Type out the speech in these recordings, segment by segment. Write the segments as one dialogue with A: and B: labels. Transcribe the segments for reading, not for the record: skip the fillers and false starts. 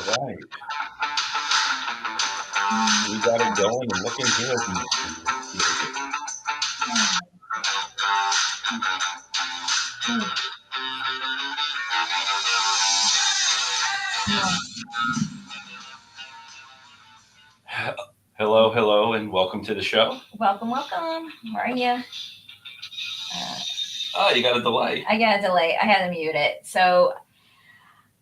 A: right. We got it going and looking good. Hello, hello, and welcome to the show.
B: Welcome, welcome. How are you?
A: Oh, you got a delay.
B: I got a delay. I had to mute it. So,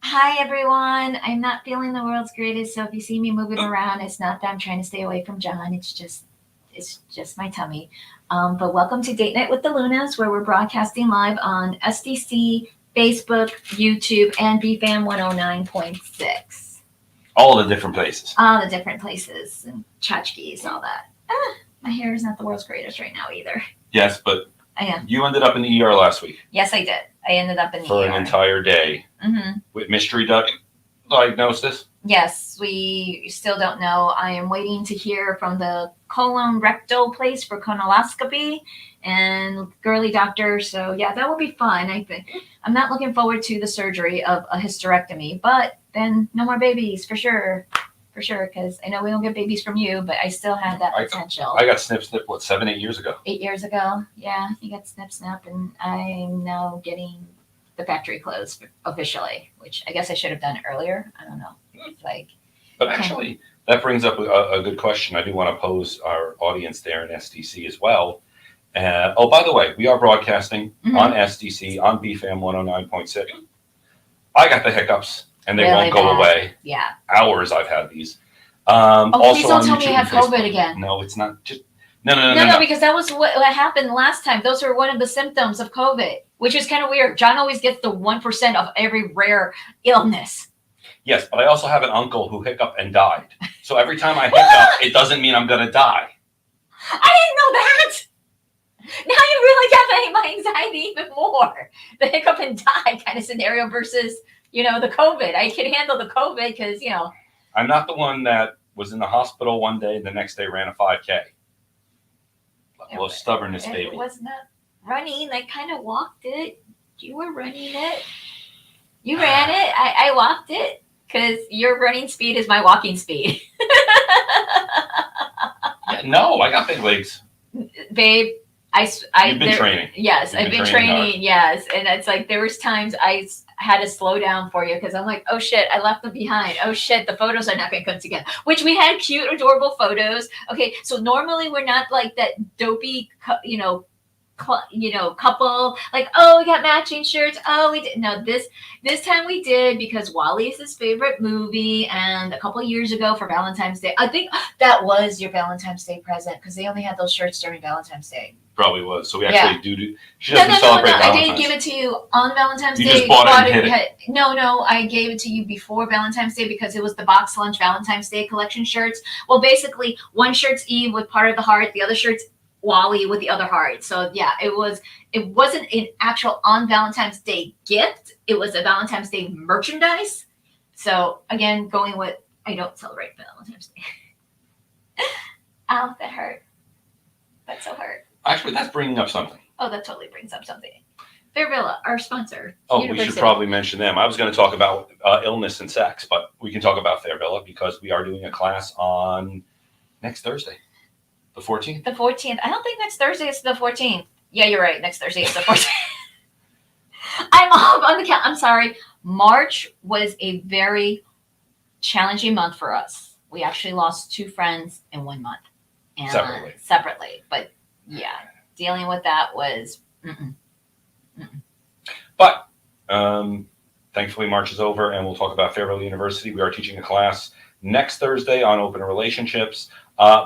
B: hi everyone. I'm not feeling the world's greatest. So if you see me moving around, it's not that I'm trying to stay away from John. It's just my tummy. But welcome to Date Night with the Lunas, where we're broadcasting live on SDC, Facebook, YouTube, and BFAM 109.6.
A: All the different places.
B: All the different places and tchotchkes, all that. My hair is not the world's greatest right now either.
A: Yes, but
B: I am.
A: you ended up in the ER last week.
B: Yes, I did. I ended up in the
A: for
B: ER.
A: an entire day with mystery diagnosis.
B: Yes, we still don't know. I am waiting to hear from the colon rectal place for colonoscopy and girly doctor. So yeah, that will be fun. I think I'm not looking forward to the surgery of a hysterectomy, but then no more babies for sure. For sure, because I know we don't get babies from you, but I still have that potential.
A: I got snip, 7, 8 years ago?
B: 8 years ago, yeah, you got snip, and I'm now getting the factory closed officially, which I guess I should have done earlier. I don't know.
A: But actually, that brings up a good question. I do want to pose our audience there in SDC as well. Oh, by the way, we are broadcasting on SDC on BFAM 109.6. I got the hiccups. And they
B: really
A: won't go away.
B: Yeah.
A: Hours I've had these.
B: Please don't tell me you have COVID again.
A: No, it's not. Just no,
B: because that was what happened last time. Those are one of the symptoms of COVID, which is kind of weird. John always gets the 1% of every rare illness.
A: Yes, but I also have an uncle who hiccuped and died. So every time I hiccup, it doesn't mean I'm going to die.
B: I didn't know that. Now you really got my anxiety even more. The hiccup and die kind of scenario versus the COVID. I can handle the COVID because,
A: I'm not the one that was in the hospital one day and the next day ran a 5K. Well, stubbornness, baby.
B: It was not running. I kind of walked it. You were running it. You ran it. I walked it because your running speed is my walking speed.
A: No, I got big legs.
B: Babe,
A: You've been training.
B: Yes, I've been training. Yes, and it's like there was times I had to slow down for you because I'm like, oh shit, I left them behind. Oh shit, the photos are not going to come together. Which we had cute, adorable photos. Okay, so normally we're not like that dopey, couple. Like, oh, we got matching shirts. Oh, we did. No, this time we did because Wally's his favorite movie, and a couple years ago for Valentine's Day, I think that was your Valentine's Day present because they only had those shirts during Valentine's Day.
A: Probably was. So we actually do. She doesn't celebrate Valentine's.
B: I didn't give it to you on Valentine's Day.
A: You just bought it and hid it.
B: No, I gave it to you before Valentine's Day because it was the box lunch Valentine's Day collection shirts. Well, basically, one shirt's Eve with part of the heart, the other shirt's Wally with the other heart. So yeah, it wasn't an actual on Valentine's Day gift. It was a Valentine's Day merchandise. So again, going with I don't celebrate Valentine's Day. Ow, that hurt. That so hurt.
A: Actually, that's bringing up something.
B: Oh, that totally brings up something. Fair Villa, our sponsor.
A: Oh, University. We should probably mention them. I was going to talk about illness and sex, but we can talk about Fair Villa because we are doing a class on next Thursday, the 14th.
B: The 14th. I don't think next Thursday is the 14th. Yeah, you're right. Next Thursday is the 14th. I'm off on the count. I'm sorry. March was a very challenging month for us. We actually lost 2 friends in 1 month. And separately. But yeah, dealing with that was
A: But thankfully March is over and we'll talk about Fairville University. We are teaching a class next Thursday on open relationships.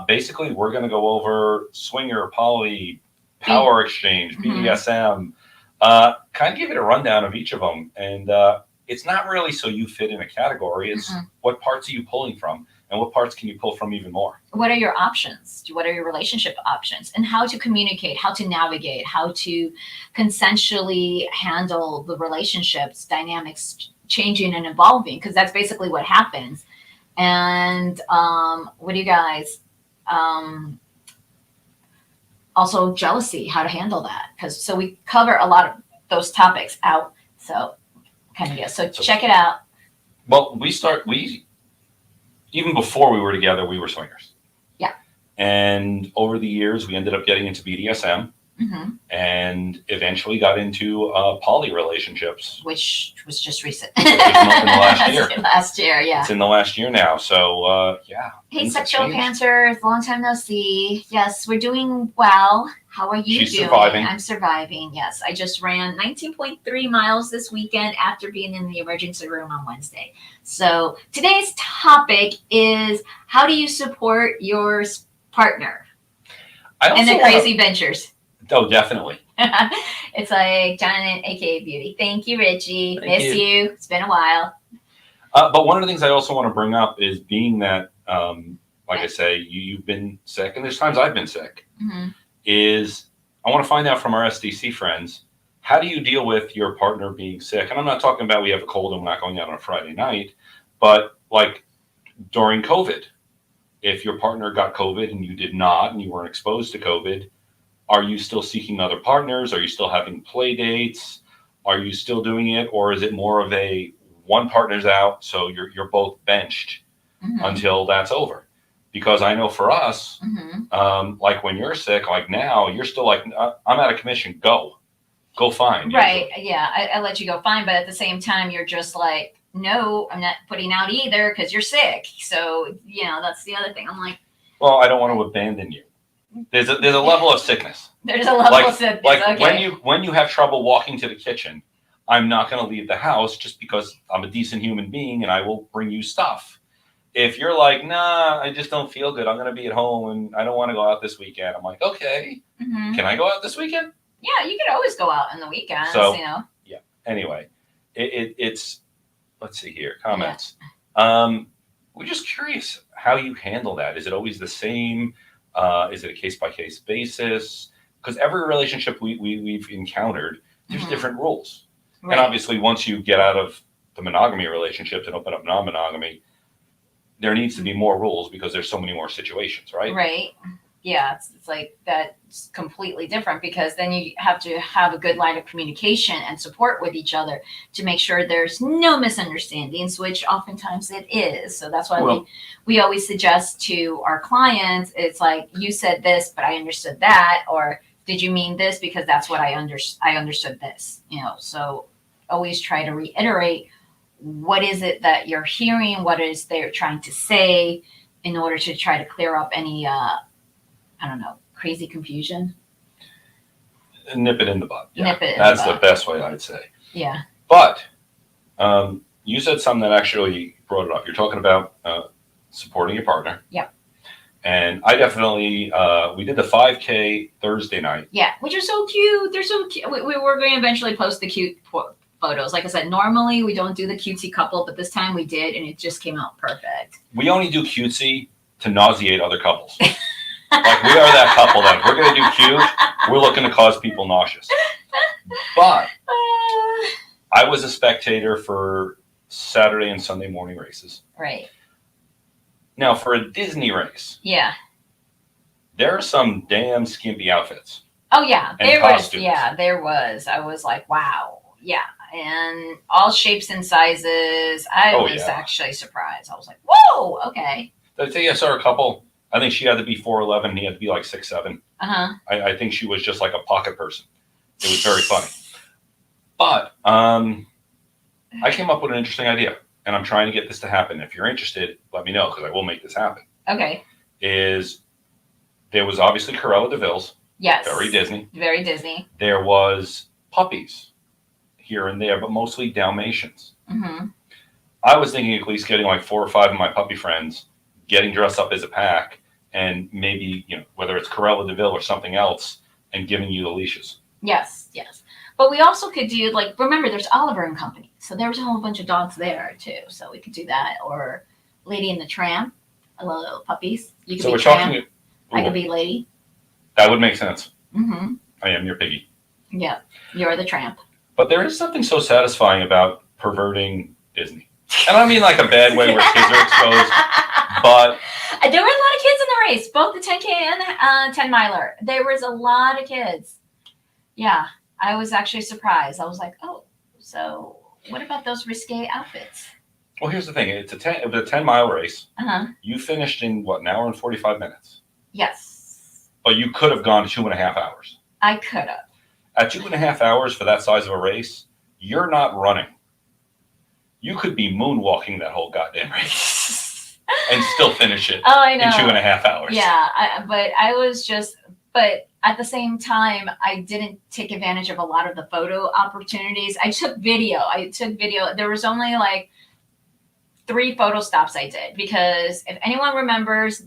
A: Basically, we're going to go over swinger, poly, power exchange, BDSM, kind of give it a rundown of each of them. And it's not really so you fit in a category. It's what parts are you pulling from? And what parts can you pull from even more?
B: What are your options? What are your relationship options? And how to communicate, how to navigate, how to consensually handle the relationships, dynamics changing and evolving, because that's basically what happens. And what do you guys, also jealousy, how to handle that? So we cover a lot of those topics out. So check it out.
A: Well, we even before we were together, we were swingers.
B: Yeah.
A: And over the years, we ended up getting into BDSM
B: Hmm.
A: and eventually got into poly relationships.
B: Which was just recent.
A: Which was in the last year.
B: Last year, yeah.
A: It's in the last year now. So, yeah.
B: Hey, Sexual Panthers, long time no see. Yes, we're doing well. How are you
A: She's
B: doing?
A: surviving.
B: I'm surviving, yes. I just ran 19.3 miles this weekend after being in the emergency room on Wednesday. So today's topic is how do you support your partner in the crazy ventures?
A: Oh, definitely.
B: It's like Jonathan, aka Beauty. Thank you, Richie.
A: Miss
B: you. It's been a while.
A: But one of the things I also want to bring up is being that, like I say, you've been sick, and there's times I've been sick,
B: Mm-hmm.
A: is I want to find out from our SDC friends, how do you deal with your partner being sick? And I'm not talking about we have a cold and we're not going out on a Friday night, but like during COVID, if your partner got COVID and you did not, and you weren't exposed to COVID, are you still seeking other partners? Are you still having play dates? Are you still doing it? Or is it more of a one partner's out, so you're both benched
B: Mm-hmm.
A: until that's over? Because I know for us,
B: Mm-hmm.
A: like when you're sick, like now, you're still like, I'm out of commission. Go find.
B: Right. Yeah. I let you go fine. But at the same time, you're just like, no, I'm not putting out either because you're sick. So, that's the other thing. I'm like,
A: well, I don't want to abandon you. There's a level of sickness.
B: There's a level of sickness.
A: Like
B: okay.
A: when you have trouble walking to the kitchen, I'm not going to leave the house just because I'm a decent human being and I will bring you stuff. If you're like, nah, I just don't feel good, I'm going to be at home and I don't want to go out this weekend. I'm like, okay, Can I go out this weekend?
B: Yeah, you could always go out on the weekends,
A: So, yeah. Anyway, it's, let's see here, comments. We're just curious how you handle that. Is it always the same? Is it a case-by-case basis? Because every relationship we've encountered, there's different rules.
B: Right.
A: And obviously, once you get out of the monogamy relationships and open up non-monogamy, there needs to be more rules because there's so many more situations, right?
B: Right. Yeah, it's like that's completely different because then you have to have a good line of communication and support with each other to make sure there's no misunderstandings, which oftentimes it is. So that's why we always suggest to our clients, it's like, you said this, but I understood that, or did you mean this? Because that's what I understood this, so always try to reiterate what is it that you're hearing, what is they're trying to say in order to try to clear up any I don't know, crazy confusion.
A: Nip it in the bud. Yeah,
B: Nip it in
A: that's
B: the
A: the best way I'd say.
B: Yeah.
A: But you said something that actually brought it up. You're talking about supporting your partner.
B: Yep.
A: And I definitely, we did the 5K Thursday night.
B: Yeah, which are so cute. They're so cute. We were going to eventually post the cute photos. Like I said, normally we don't do the cutesy couple, but this time we did, and it just came out perfect.
A: We only do cutesy to nauseate other couples. Like we are that couple that if we're going to do cute, we're looking to cause people nauseous. But I was a spectator for Saturday and Sunday morning races.
B: Right.
A: Now, for a Disney race,
B: yeah,
A: there are some damn skimpy outfits.
B: Oh yeah,
A: there
B: was. Yeah, there was. I was like, wow. Yeah, and all shapes and sizes. I was actually surprised. I was like, whoa, okay.
A: Did I tell you I saw a couple? I think she had to be 4'11", and he had to be like 6'7". I think she was just like a pocket person. It was very funny. But I came up with an interesting idea, and I'm trying to get this to happen. If you're interested, let me know because I will make this happen.
B: Okay.
A: There was obviously Cruella de Vil's.
B: Yes.
A: Very Disney.
B: Very Disney.
A: There was puppies here and there, but mostly Dalmatians.
B: Mm-hmm.
A: I was thinking at least getting like 4 or 5 of my puppy friends, getting dressed up as a pack, and maybe, whether it's Cruella de Vil or something else, and giving you the leashes.
B: Yes, yes. But we also could do, like, remember, there's Oliver and Company. So there's a whole bunch of dogs there, too. So we could do that. Or Lady and the Tramp, little puppies. You could be Tramp. I could be Lady.
A: That would make sense.
B: Mm-hmm.
A: I am your piggy.
B: Yeah, you're the Tramp.
A: But there is something so satisfying about perverting Disney. And I don't mean like a bad way where kids are exposed, but...
B: There were a lot of kids in the race, both the 10K and the 10 miler. There was a lot of kids. Yeah, I was actually surprised. I was like, oh, so what about those risque outfits?
A: Well, here's the thing. It was a 10-mile race.
B: Uh-huh.
A: You finished in what, an hour and 45 minutes?
B: Yes.
A: But you could have gone 2.5 hours.
B: I could have.
A: At 2.5 hours for that size of a race, you're not running. You could be moonwalking that whole goddamn race and still finish it
B: Oh, I know.
A: in 2.5 hours.
B: Yeah, but I was just, but at the same time, I didn't take advantage of a lot of the photo opportunities. I took video. There was only like 3 photo stops I did because if anyone remembers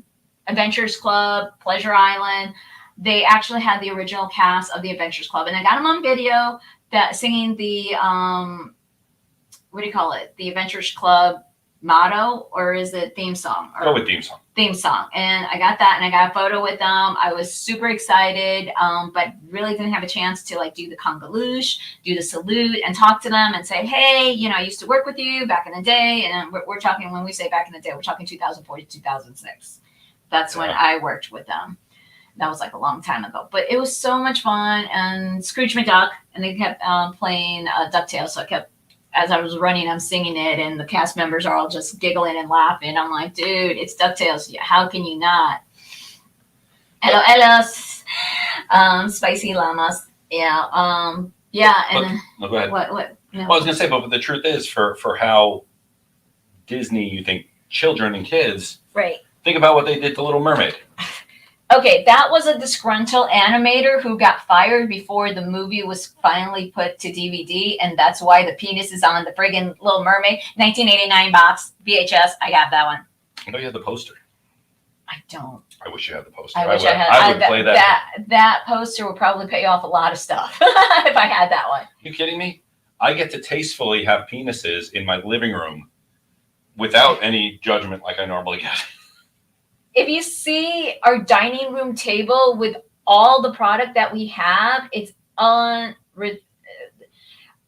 B: Adventures Club, Pleasure Island, they actually had the original cast of the Adventures Club, and I got them on video that singing the what do you call it? The Adventures Club motto, or is it theme song?
A: Go with theme song.
B: Theme song, and I got that, and I got a photo with them. I was super excited, but really didn't have a chance to like do the congaloosh, do the salute, and talk to them and say, hey, you know, I used to work with you back in the day, and we're talking, when we say back in the day, we're talking 2004 to 2006. That's when I worked with them. That was like a long time ago, but it was so much fun. And Scrooge McDuck, and they kept playing DuckTales, so I kept, as I was running, I'm singing it, and the cast members are all just giggling and laughing. I'm like, dude, it's DuckTales. How can you not? Hello, hello, spicy llamas. Yeah, yeah. And
A: no, go ahead.
B: What? No.
A: Well, I was gonna say, but the truth is, for how Disney, you think children and kids,
B: Right.
A: Think about what they did to Little Mermaid.
B: Okay, that was a disgruntled animator who got fired before the movie was finally put to DVD, and that's why the penis is on the friggin' Little Mermaid 1989 box VHS. I got that one.
A: I know you had the poster.
B: I don't.
A: I wish you had the poster.
B: I wish I had.
A: I would play that.
B: That poster would probably pay off a lot of stuff if I had that one.
A: You kidding me? I get to tastefully have penises in my living room without any judgment like I normally get.
B: If you see our dining room table with all the product that we have, it's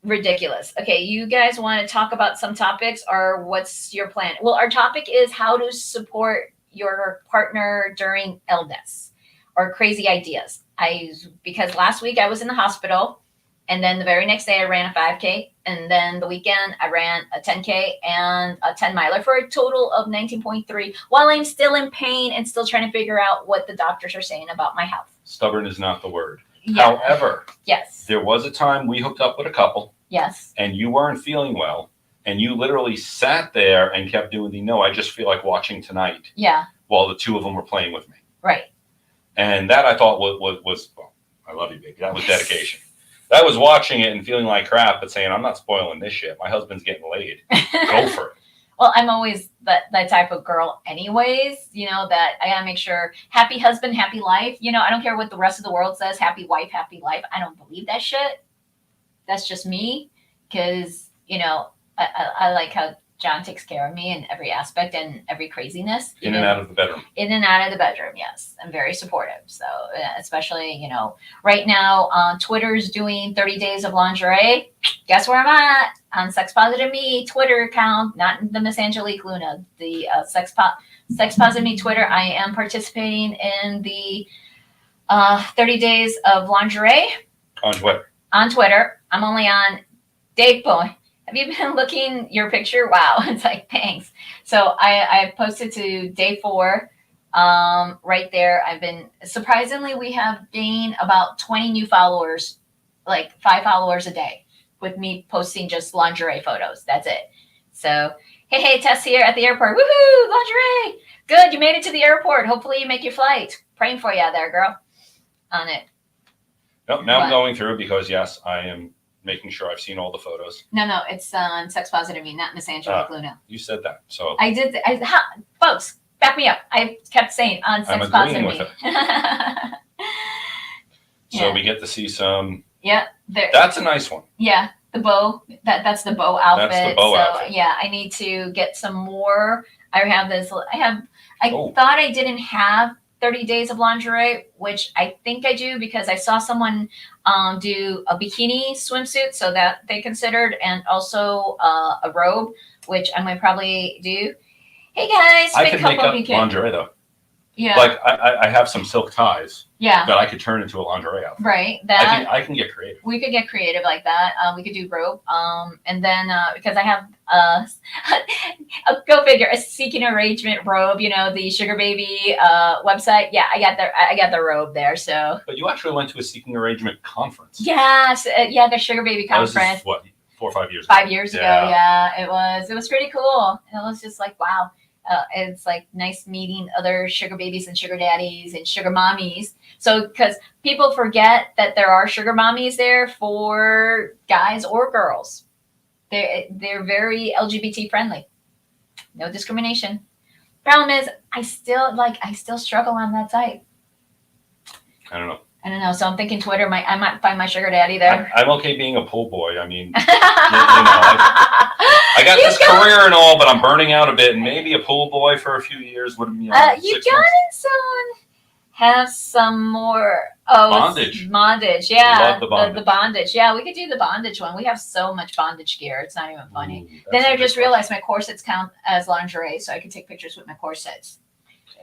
B: ridiculous. Okay, you guys want to talk about some topics, or what's your plan? Well, our topic is how to support your partner during illness or crazy ideas. Because last week I was in the hospital, and then the very next day I ran a 5K, and then the weekend I ran a 10K and a 10-miler for a total of 19.3 while I'm still in pain and still trying to figure out what the doctors are saying about my health.
A: Stubborn is not the word.
B: Yeah.
A: However,
B: yes,
A: there was a time we hooked up with a couple.
B: Yes.
A: And you weren't feeling well, and you literally sat there and kept doing the no, I just feel like watching tonight.
B: Yeah.
A: While the two of them were playing with me.
B: Right.
A: And that I thought was well, I love you, baby. That was dedication. That was watching it and feeling like crap, but saying, I'm not spoiling this shit. My husband's getting laid. Go for it.
B: Well, I'm always that type of girl anyways, you know, that I gotta make sure happy husband, happy life. You know, I don't care what the rest of the world says, happy wife, happy life. I don't believe that shit. That's just me. Because, you know, I like how John takes care of me in every aspect and every craziness.
A: In and out of the bedroom.
B: In and out of the bedroom, yes. I'm very supportive. So, especially, you know, right now, Twitter's doing 30 days of lingerie. Guess where I'm at? On Sex Positive Me Twitter account, not the Miss Angelique Luna, the Sex Positive Me Twitter. I am participating in the 30 days of lingerie.
A: On Twitter.
B: On Twitter. I'm only on Dave Boy. Have you been looking your picture? Wow. It's like, thanks. So I posted to day 4 right there. I've been, surprisingly, we have gained about 20 new followers, like 5 followers a day with me posting just lingerie photos. That's it. So, hey, Tess here at the airport. Woohoo, lingerie. Good. You made it to the airport. Hopefully you make your flight. Praying for you out there, girl. On it.
A: Nope, now I'm going through because, yes, I am making sure I've seen all the photos.
B: No, it's on Sex Positive Me, not Miss Angelique Luna.
A: You said that, so
B: I did. Folks, back me up. I kept saying on Sex Positive Me.
A: So we get to see some.
B: Yeah,
A: that's a nice one.
B: Yeah, the bow. That's the bow outfit.
A: That's the bow outfit.
B: Yeah, I need to get some more. I thought I didn't have 30 days of lingerie, which I think I do because I saw someone do a bikini swimsuit, so that they considered, and also a robe, which I'm going to probably do. Hey guys,
A: I can make up lingerie though.
B: Yeah.
A: Like I have some silk ties
B: Yeah.
A: that I could turn into a lingerie outfit.
B: Right. That
A: I can get creative.
B: we could get creative like that. We could do rope. And then because I have go figure, a seeking arrangement robe. You know, the Sugar Baby website. Yeah, I got the robe there. So.
A: But you actually went to a seeking arrangement conference.
B: Yes. Yeah, the Sugar Baby conference.
A: This is, what, 4 or 5 years ago?
B: 5 years ago. Yeah, it was pretty cool. It was just like wow. It's like nice meeting other sugar babies and sugar daddies and sugar mommies. So, because people forget that there are sugar mommies there for guys or girls. They're very LGBT friendly. No discrimination. Problem is, I still struggle on that site.
A: I don't know.
B: So I'm thinking Twitter I might find my sugar daddy there.
A: I'm okay being a pool boy. I mean, I got this career and all, but I'm burning out a bit, and maybe a pool boy for a few years would be.
B: You got have some more
A: bondage.
B: Bondage, yeah.
A: Love the bondage.
B: The bondage. Yeah, we could do the bondage one. We have so much bondage gear. It's not even funny.
A: Ooh,
B: then I just realized my corsets count as lingerie, so I can take pictures with my corsets.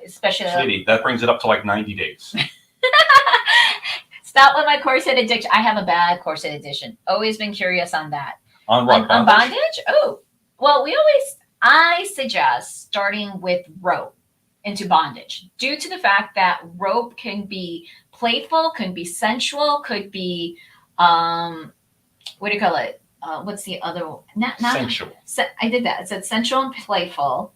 B: Especially
A: Sweetie, that brings it up to like 90 days.
B: Stop with my corset addiction. I have a bad corset addiction. Always been curious on that.
A: On what?
B: On bondage? Oh. Well, I suggest starting with rope into bondage due to the fact that rope can be playful, can be sensual, could be, what do you call it? What's the other one? Not
A: sensual.
B: I did that. It said sensual and playful.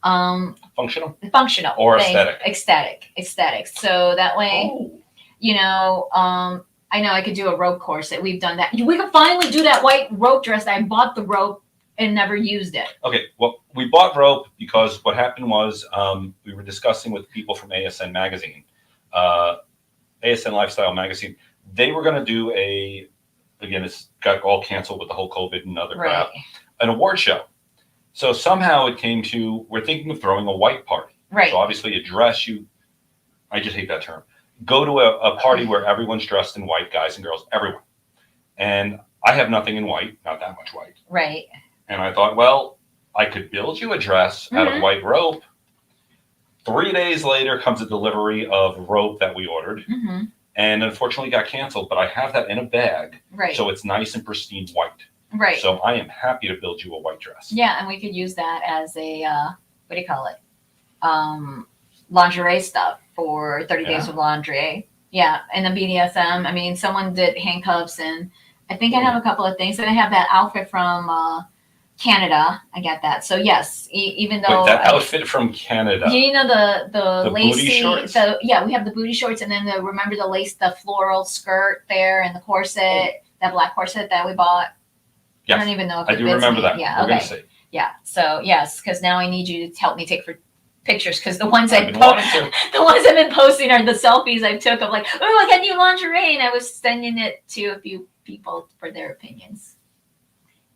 A: Functional?
B: Functional.
A: Or aesthetic.
B: Aesthetic. So that way,
A: Oh.
B: you know, I know I could do a rope corset. We've done that. We could finally do that white rope dress. I bought the rope and never used it.
A: Okay, well, we bought rope because what happened was we were discussing with people from ASN Magazine, ASN Lifestyle Magazine. They were going to do again, it's got all canceled with the whole COVID and other crap, an award show. So somehow it came to, we're thinking of throwing a white party.
B: Right.
A: So obviously a dress, I just hate that term. Go to a party where everyone's dressed in white, guys and girls, everyone. And I have nothing in white, not that much white.
B: Right.
A: And I thought, well, I could build you a dress out of white rope. 3 days later comes a delivery of rope that we ordered.
B: Mm-hmm.
A: And unfortunately got canceled, but I have that in a bag.
B: Right.
A: So it's nice and pristine white.
B: Right.
A: So I am happy to build you a white dress.
B: Yeah, and we could use that as a, what do you call it? Lingerie stuff for 30 Days of Laundry. Yeah, and the BDSM. I mean, someone did handcuffs, and I think I have a couple of things. And I have that outfit from Canada. I got that. So yes, even though
A: Wait, that outfit from Canada.
B: You know the lacy.
A: Booty shorts?
B: So yeah, we have the booty shorts, and then remember the lace, the floral skirt there, and the corset, that black corset that we bought.
A: Yes,
B: I don't even know if
A: I
B: it
A: do
B: fits
A: remember
B: me.
A: that.
B: Yeah,
A: We're
B: okay.
A: gonna see.
B: Yeah. So yes, because now I need you to help me take pictures, because the ones
A: I've been wanting to.
B: the ones I've been posting are the selfies I took of like, oh, I got new lingerie, and I was sending it to a few people for their opinions.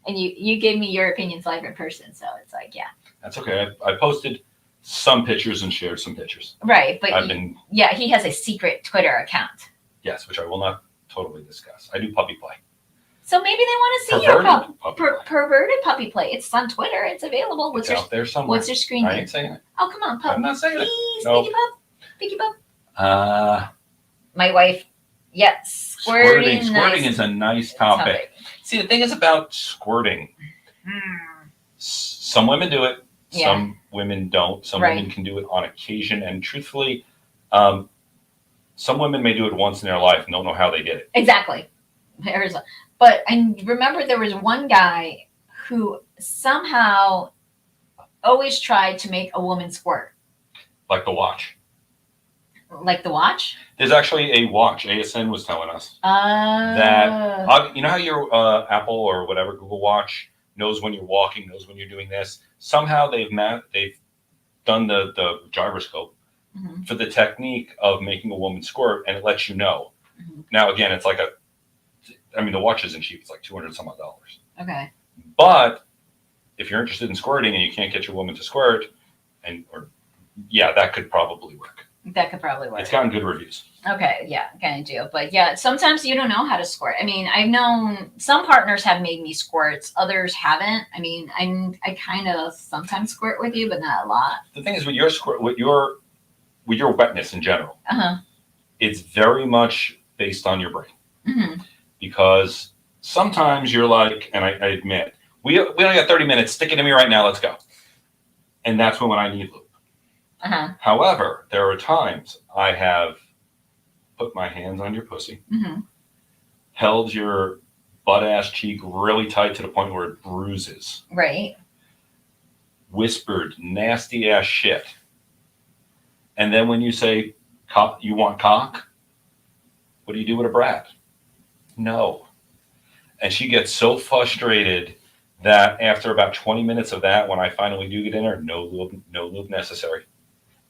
B: And you gave me your opinions live in person, so it's like, yeah.
A: That's okay. I posted some pictures and shared some pictures.
B: Right, but
A: yeah,
B: he has a secret Twitter account.
A: Yes, which I will not totally discuss. I do puppy play.
B: So maybe they want to see perverted puppy play. It's on Twitter. It's available.
A: It's out there somewhere.
B: What's your screen name?
A: I ain't saying it.
B: Oh, come on, pup.
A: I'm not saying
B: Please,
A: it. No.
B: Picky pup.
A: My
B: wife. Yes.
A: Squirting is a nice topic. See, the thing is about squirting. Some women do it.
B: Yeah.
A: Some women don't. Some women can do it on occasion. And truthfully, some women may do it once in their life and don't know how they did it.
B: Exactly. But I remember there was one guy who somehow always tried to make a woman squirt.
A: Like the watch.
B: Like the watch?
A: There's actually a watch. ASN was telling us that, you know how your Apple or whatever Google Watch knows when you're walking, knows when you're doing this. Somehow they've done the gyroscope for the technique of making a woman squirt, and it lets you know. Now, again, it's like the watch isn't cheap. It's like $200 some odd.
B: Okay.
A: But if you're interested in squirting and you can't get your woman to squirt, that could probably work.
B: That could probably work.
A: It's gotten good reviews.
B: Okay, yeah, kind of do. But yeah, sometimes you don't know how to squirt. I mean, I've known some partners have made me squirts, others haven't. I mean, I kind of sometimes squirt with you, but not a lot.
A: The thing is, with your with your wetness in general, it's very much based on your brain.
B: Mm-hmm.
A: Because sometimes you're like, and I admit, we only got 30 minutes, stick it to me right now, let's go. And that's when I need lube. However, there are times I have put my hands on your pussy, held your butt ass cheek really tight to the point where it bruises.
B: Right.
A: Whispered nasty ass shit. And then when you say, you want cock? What do you do with a brat? No. And she gets so frustrated that after about 20 minutes of that, when I finally do get in her, no lube necessary.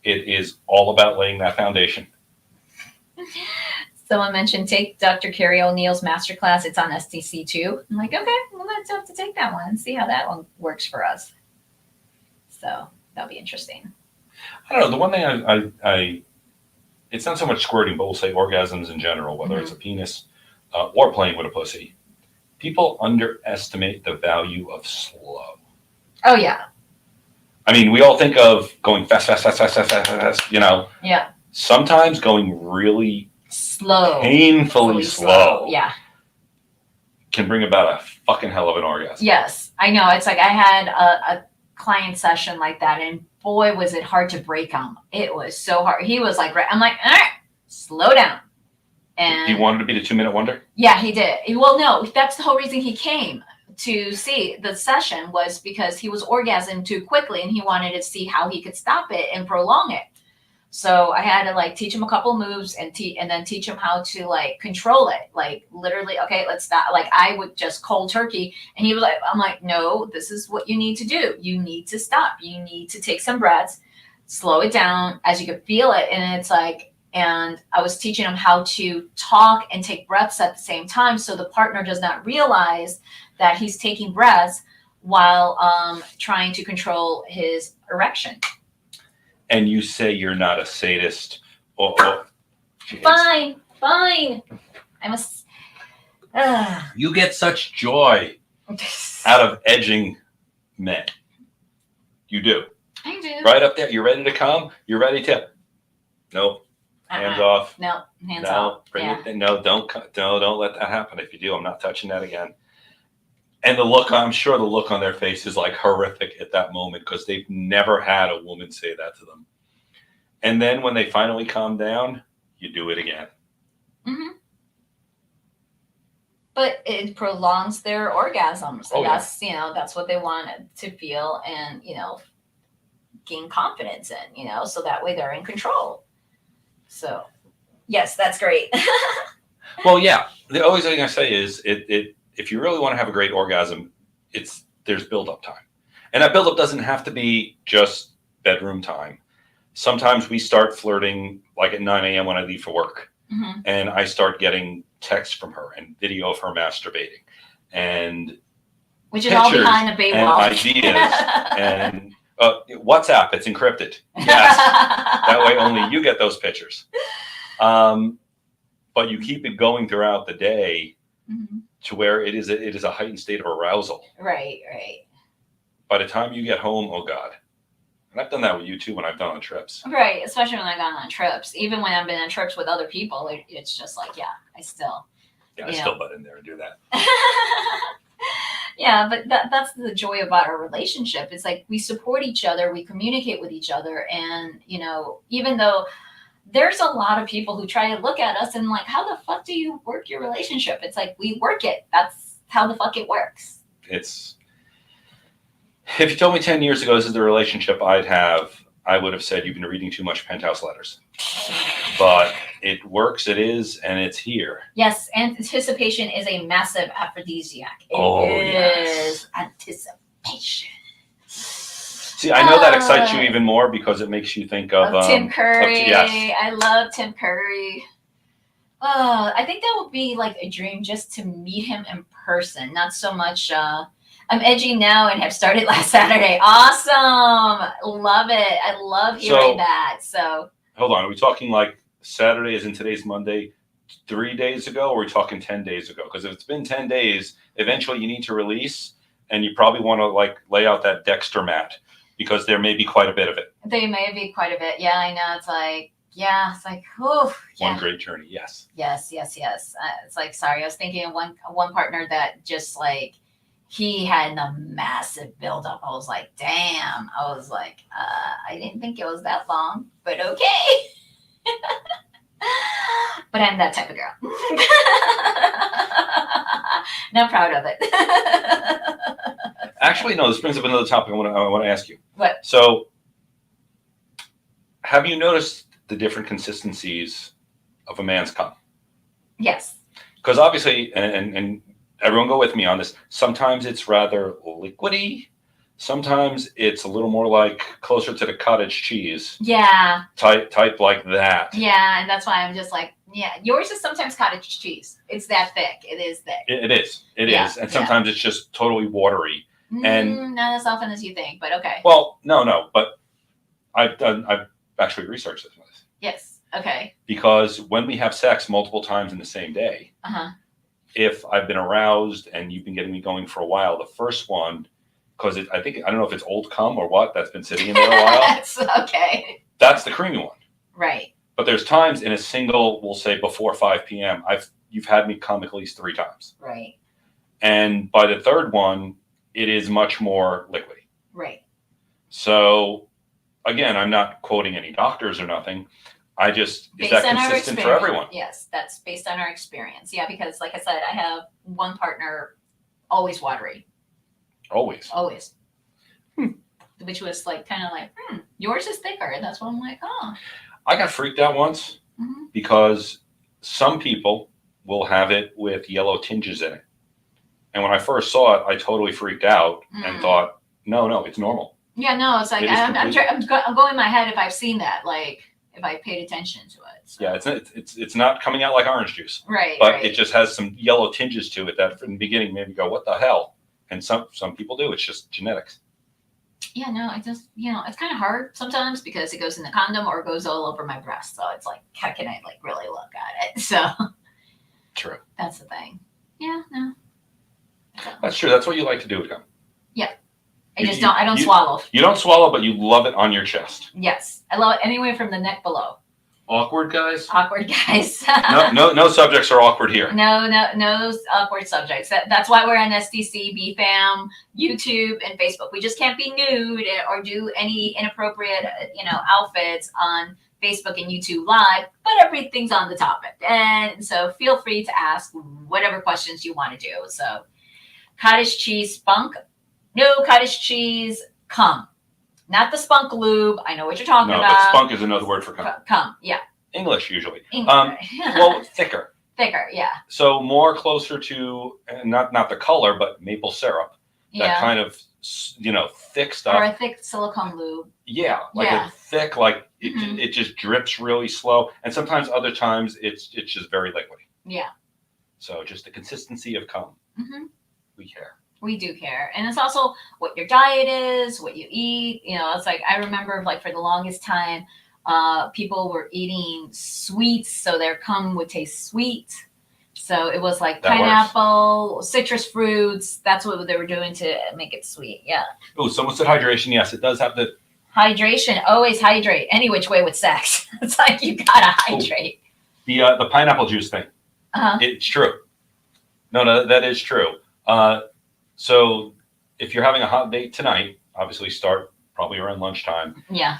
A: It is all about laying that foundation.
B: Someone mentioned take Dr. Carrie O'Neill's masterclass. It's on STC too. I'm like, okay, we'll have to take that one and see how that one works for us. So that'll be interesting.
A: I don't know. The one thing I it's not so much squirting, but we'll say orgasms in general, whether it's a penis or playing with a pussy. People underestimate the value of slow.
B: Oh, yeah.
A: I mean, we all think of going fast, you know.
B: Yeah.
A: Sometimes going really
B: slow,
A: painfully slow.
B: Yeah.
A: Can bring about a fucking hell of an orgasm.
B: Yes, I know. It's like I had a client session like that, and boy, was it hard to break him. It was so hard. He was like, I'm like, all right, slow down. And
A: he wanted to be the 2-minute wonder?
B: Yeah, he did. Well, no, that's the whole reason he came to see the session, was because he was orgasming too quickly and he wanted to see how he could stop it and prolong it. So I had to like teach him a couple moves and then teach him how to like control it. Like literally, okay, let's stop. Like I would just cold turkey, and he was like, I'm like, no, this is what you need to do. You need to stop. You need to take some breaths, slow it down as you can feel it. And it's like, and I was teaching him how to talk and take breaths at the same time, so the partner does not realize that he's taking breaths while trying to control his erection.
A: And you say you're not a sadist.
B: Fine. I must.
A: You get such joy out of edging men. You do.
B: I do.
A: Right up there. You're ready to come? You're ready to. Nope. Hands off.
B: No, hands off.
A: No, don't let that happen. If you do, I'm not touching that again. And the look, I'm sure the look on their face is like horrific at that moment, because they've never had a woman say that to them. And then when they finally calm down, you do it again.
B: Mm-hmm. But it prolongs their orgasms.
A: Oh,
B: that's, that's what they want to feel and, gain confidence in, so that way they're in control. So, yes, that's great.
A: Well, yeah. The only thing I say is if you really want to have a great orgasm, there's build-up time. And that build-up doesn't have to be just bedroom time. Sometimes we start flirting like at 9 a.m. when I leave for work. Mm-hmm. And I start getting texts from her and video of her masturbating. And
B: which is all behind a paywall.
A: And ideas. And WhatsApp, it's encrypted. Yes. That way only you get those pictures. But you keep it going throughout the day. Mm-hmm. To where it is a heightened state of arousal.
B: Right.
A: By the time you get home, oh God. And I've done that with you too when I've done on trips.
B: Right, especially when I've gone on trips. Even when I've been on trips with other people, it's just like, I still butt in there and do that. Yeah, but that's the joy about our relationship. It's like we support each other, we communicate with each other, and even though there's a lot of people who try to look at us and like, how the fuck do you work your relationship? It's like, we work it. That's how the fuck it works.
A: If you told me 10 years ago this is the relationship I'd have, I would have said you've been reading too much Penthouse Letters. But it works, it is, and it's here.
B: Yes, anticipation is a massive aphrodisiac. It is anticipation.
A: See, I know that excites you even more because it makes you think of
B: Tim Curry.
A: Yes.
B: I love Tim Curry. I think that would be like a dream, just to meet him in person. Not so much. I'm edging now and have started last Saturday. Awesome. Love it. I love hearing that. So
A: hold on. Are we talking like Saturday as in today's Monday, 3 days ago, or are we talking 10 days ago? Because if it's been 10 days, eventually you need to release, and you probably want to like lay out that Dexter mat because there may be quite a bit of it.
B: They may be quite a bit. Yeah, I know. It's like, oh, yeah.
A: One great journey. Yes.
B: Yes. It's like, sorry, I was thinking of one partner that just like, he had a massive buildup. I was like, damn. I was like, I didn't think it was that long, but okay. But I'm that type of girl. Not proud of it.
A: Actually, no, this brings up another topic I want to ask you.
B: What?
A: So, have you noticed the different consistencies of a man's cum?
B: Yes.
A: Because obviously, and everyone go with me on this, sometimes it's rather liquidy. Sometimes it's a little more like closer to the cottage cheese.
B: Yeah.
A: Type like that.
B: Yeah, and that's why I'm just like, yeah, yours is sometimes cottage cheese. It's that thick. It is thick.
A: It is. It is. And sometimes it's just totally watery. And
B: not as often as you think, but okay.
A: Well, no, but I've actually researched this.
B: Yes. Okay.
A: Because when we have sex multiple times in the same day, if I've been aroused and you've been getting me going for a while, the first one, because I don't know if it's old cum or what, that's been sitting in there a while.
B: Okay.
A: That's the creamy one.
B: Right.
A: But there's times in a single, we'll say before 5 p.m., you've had me cum at least 3 times.
B: Right.
A: And by the third one, it is much more liquidy.
B: Right.
A: So, again, I'm not quoting any doctors or nothing. Is that consistent for everyone?
B: Yes, that's based on our experience. Yeah, because like I said, I have one partner, always watery.
A: Always.
B: Which was like kind of like, yours is thicker. That's why I'm like, oh.
A: I got freaked out once because some people will have it with yellow tinges in it. And when I first saw it, I totally freaked out and thought, no, it's normal.
B: Yeah, no, it's like, I'm going in my head if I've seen that, like if I paid attention to it. So.
A: Yeah, it's not coming out like orange juice.
B: Right.
A: But it just has some yellow tinges to it that from the beginning made me go, what the hell? And some people do. It's just genetics.
B: Yeah, no, I just, it's kind of hard sometimes because it goes in the condom or it goes all over my breast. So it's like, how can I like really look at it? So
A: true.
B: That's the thing. Yeah, no. So.
A: That's true. That's what you like to do with gum.
B: Yeah. I don't swallow.
A: You don't swallow, but you love it on your chest.
B: Yes. I love it anywhere from the neck below.
A: Awkward guys?
B: Awkward guys.
A: No subjects are awkward here.
B: No awkward subjects. That's why we're on SDC, BFAM, YouTube, and Facebook. We just can't be nude or do any inappropriate, outfits on Facebook and YouTube Live, but everything's on the topic. And so feel free to ask whatever questions you want to do. So cottage cheese spunk. No cottage cheese cum. Not the spunk lube. I know what you're talking about.
A: No, but spunk is another word for cum.
B: Cum, yeah.
A: English, usually.
B: English.
A: Well, thicker.
B: Thicker, yeah.
A: So more closer to, not the color, but maple syrup.
B: Yeah.
A: That kind of, thick stuff.
B: Or a thick silicone lube.
A: Yeah, a thick, it just drips really slow. And sometimes other times it's just very liquidy.
B: Yeah.
A: So just the consistency of cum. We care.
B: We do care. And it's also what your diet is, what you eat. It's like, I remember like for the longest time, people were eating sweets. So their cum would taste sweet. So it was like
A: that
B: pineapple,
A: works.
B: Citrus fruits. That's what they were doing to make it sweet. Yeah.
A: Oh, someone said hydration. Yes, it does have the
B: hydration. Always hydrate any which way with sex. It's like, you gotta hydrate.
A: The pineapple juice thing. It's true. No, that is true. So if you're having a hot date tonight, obviously start probably around lunchtime.
B: Yeah.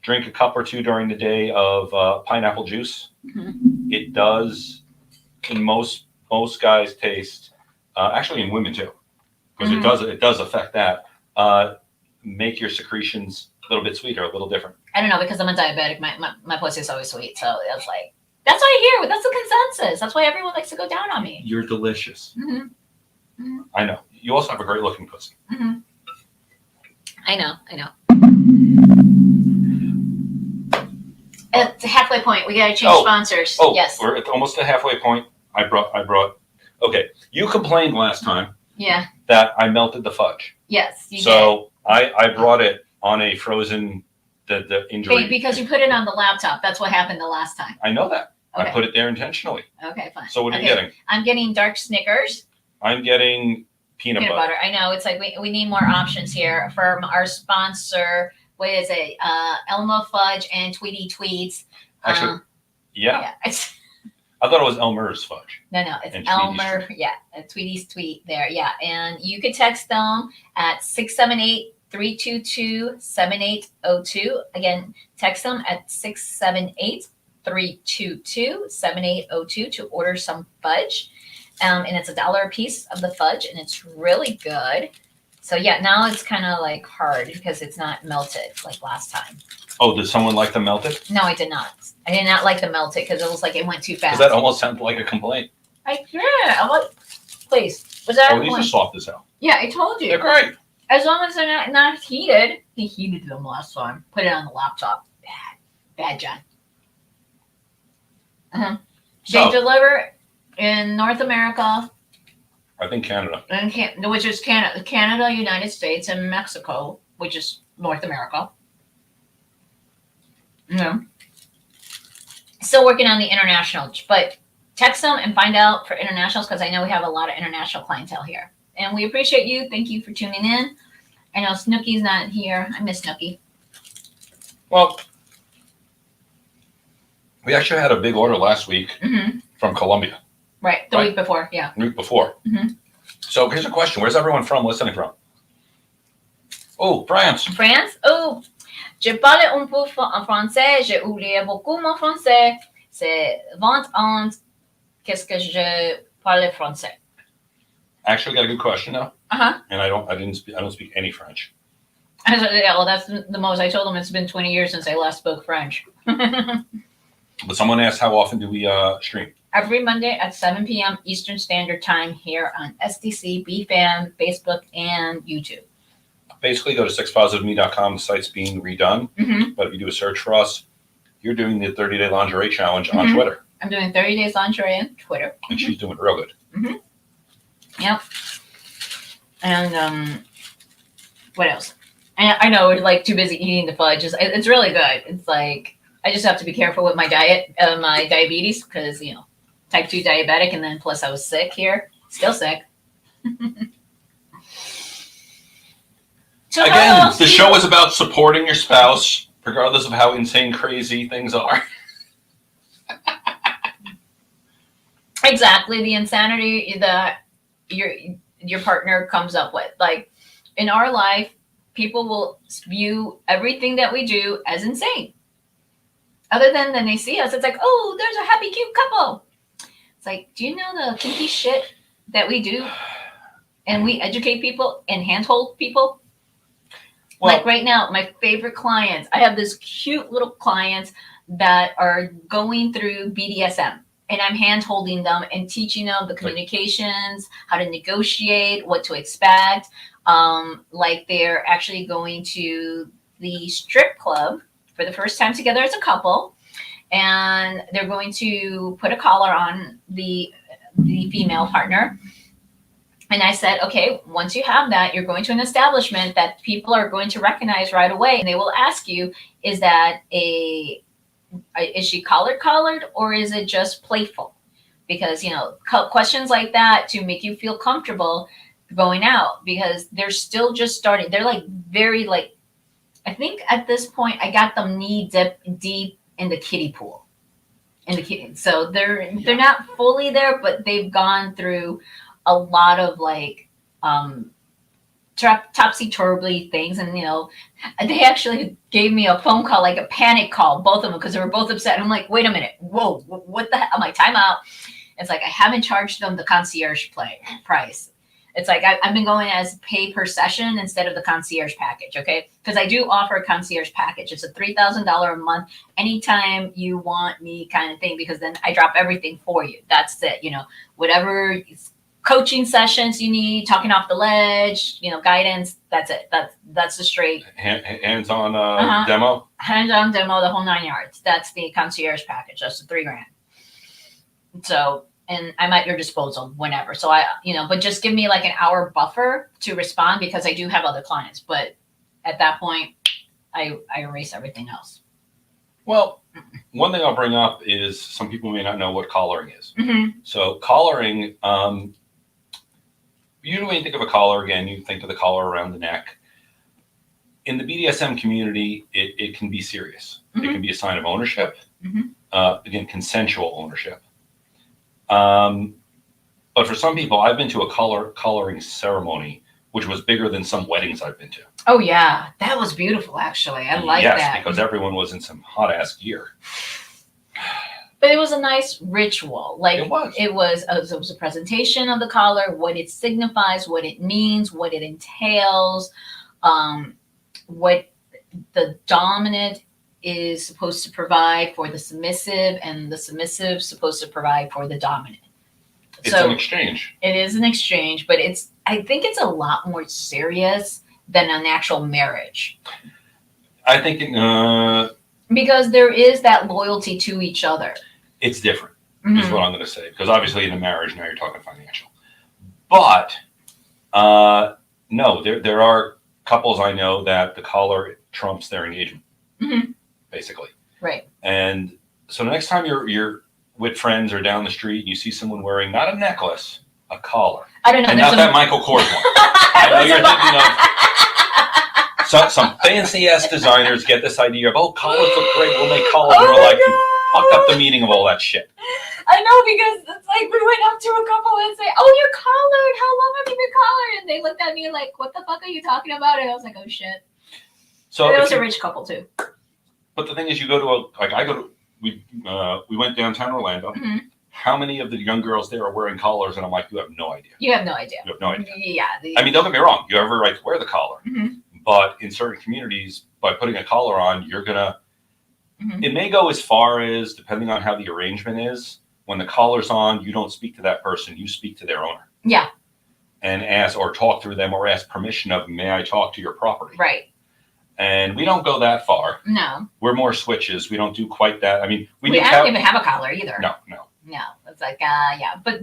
A: Drink a cup or two during the day of pineapple juice. It does, in most guys, taste, actually in women too, because it does affect that. Make your secretions a little bit sweeter, a little different.
B: I don't know, because I'm a diabetic. My pussy is always sweet, so it's like that's what I hear. That's the consensus. That's why everyone likes to go down on me.
A: You're delicious. I know. You also have a great looking pussy.
B: I know. At the halfway point, we got to change sponsors. Yes.
A: We're at almost the halfway point. I brought. Okay, you complained last time.
B: Yeah.
A: That I melted the fudge.
B: Yes, you did.
A: So I brought it on a frozen the injury.
B: Because you put it on the laptop. That's what happened the last time.
A: I know that.
B: Okay.
A: I put it there intentionally.
B: Okay, fine.
A: So what are you getting?
B: I'm getting dark Snickers.
A: I'm getting peanut
B: Peanut
A: butter.
B: butter. I know. It's like we need more options here from our sponsor. What is it? Elma Fudge and Tweety Tweets.
A: Actually, yeah.
B: Yeah. It's,
A: I thought it was Elmer's fudge.
B: no, it's Elmer. Yeah. Tweety's tweet there. Yeah. And you could text them at 678-322-7802. Again, text them at 678-322-7802 to order some fudge. And it's $1 a piece of the fudge, and it's really good. So yeah, now it's kind of like hard because it's not melted like last time.
A: Oh, did someone like the melted?
B: No, I did not. I did not like the melted because it was like it went too fast.
A: Because that almost sounded like a complaint.
B: I'm like, please. Was that?
A: Oh, these are soft as hell.
B: Yeah, I told you.
A: They're great.
B: As long as they're not heated. He heated them last time. Put it on the laptop. Bad, John. They deliver in North America.
A: I think Canada.
B: Which is Canada, United States, and Mexico, which is North America. Yeah. Still working on the international, but text them and find out for internationals because I know we have a lot of international clientele here. And we appreciate you. Thank you for tuning in. I know Snooky's not here. I miss Snooky.
A: Well, we actually had a big order last week from Colombia.
B: Right, the week before, yeah.
A: The week before. So here's a question. Where's everyone listening from? Oh, France.
B: France? Oh, je parle un peu en français. J'ai oublié beaucoup mon français. C'est 20 ans qu'est-ce que je parle français.
A: Actually, got a good question now. And I don't speak any French.
B: I said, yeah, well, that's the most. I told them it's been 20 years since I last spoke French.
A: But someone asked, how often do we stream?
B: Every Monday at 7 p.m. Eastern Standard Time here on SDC, BFAM, Facebook, and YouTube.
A: Basically, go to sexpositiveme.com. The site's being redone. But if you do a search for us, you're doing the 30-day lingerie challenge on Twitter.
B: I'm doing 30 days lingerie on Twitter.
A: And she's doing real good.
B: Yep. And what else? I know we're like too busy eating the fudge. It's really good. It's like I just have to be careful with my diet, my diabetes, because type 2 diabetic, and then plus I was sick here, still sick. So
A: again, the show is about supporting your spouse, regardless of how insane, crazy things are.
B: Exactly, the insanity that your partner comes up with. Like in our life, people will view everything that we do as insane. Other than they see us, it's like, oh, there's a happy, cute couple. It's like, do you know the kinky shit that we do? And we educate people and handhold people. Well, like right now, my favorite clients, I have this cute little clients that are going through BDSM. And I'm hand-holding them and teaching them the communications, how to negotiate, what to expect. Like they're actually going to the strip club for the first time together as a couple. And they're going to put a collar on the female partner. And I said, okay, once you have that, you're going to an establishment that people are going to recognize right away. And they will ask you, is she collared or is it just playful? Because, questions like that to make you feel comfortable going out, because they're still just starting. They're like very I think at this point I got them knee deep in the kiddie pool. So they're not fully there, but they've gone through a lot of topsy-turvy things, and they actually gave me a phone call, like a panic call, both of them, because they were both upset. And I'm like, wait a minute, whoa, what the hell? I'm like, time out. It's like I haven't charged them the concierge price. It's like I've been going as pay per session instead of the concierge package, okay? Because I do offer a concierge package. It's a $3,000 a month, anytime you want me kind of thing, because then I drop everything for you. That's it, whatever coaching sessions you need, talking off the ledge, guidance. That's it. That's the straight
A: hands-on demo.
B: Hands-on demo, the whole 9 yards. That's the concierge package. That's the $3,000. So, and I'm at your disposal whenever. So but just give me like an hour buffer to respond, because I do have other clients. But at that point, I erase everything else.
A: Well, one thing I'll bring up is some people may not know what collaring is. So collaring, Usually when you think of a collar, again, you think of the collar around the neck. In the BDSM community, it can be serious. It can be a sign of ownership. Again, consensual ownership. But for some people, I've been to a coloring ceremony, which was bigger than some weddings I've been to.
B: Oh yeah, that was beautiful. Actually, I like that.
A: Yes, because everyone was in some hot ass gear.
B: But it was a nice ritual. Like
A: it was
B: a presentation of the collar, what it signifies, what it means, what it entails, what the dominant is supposed to provide for the submissive, and the submissive supposed to provide for the dominant.
A: It's an exchange.
B: It is an exchange, but I think it's a lot more serious than an actual marriage.
A: I think
B: because there is that loyalty to each other.
A: It's different, is what I'm going to say. Because obviously in a marriage, now you're talking financial. But no, there are couples I know that the collar trumps their engagement, basically.
B: Right.
A: And so the next time you're with friends or down the street and you see someone wearing not a necklace, a collar.
B: I don't know.
A: And not that Michael Kors one. I know you're thinking of some fancy ass designers get this idea of, oh, collars look great, we'll make collars. And we're like, you fucked up the meaning of all that shit.
B: I know, because it's like we went up to a couple and say, oh, you're collared. How long have you been collared? And they looked at me like, what the fuck are you talking about? And I was like, oh shit. So it was a rich couple too.
A: But the thing is, you go to we went downtown Orlando. How many of the young girls there are wearing collars? And I'm like, you have no idea.
B: You have no idea.
A: You have no idea.
B: Yeah.
A: I mean, don't get me wrong. You have a right to wear the collar. But in certain communities, by putting a collar on, you're going to, it may go as far as, depending on how the arrangement is, when the collar's on, you don't speak to that person. You speak to their owner.
B: Yeah.
A: And ask or talk through them or ask permission of, may I talk to your property?
B: Right.
A: And we don't go that far.
B: No.
A: We're more switches. We don't do quite that. I mean,
B: I don't even have a collar either.
A: No.
B: No, it's like, yeah. But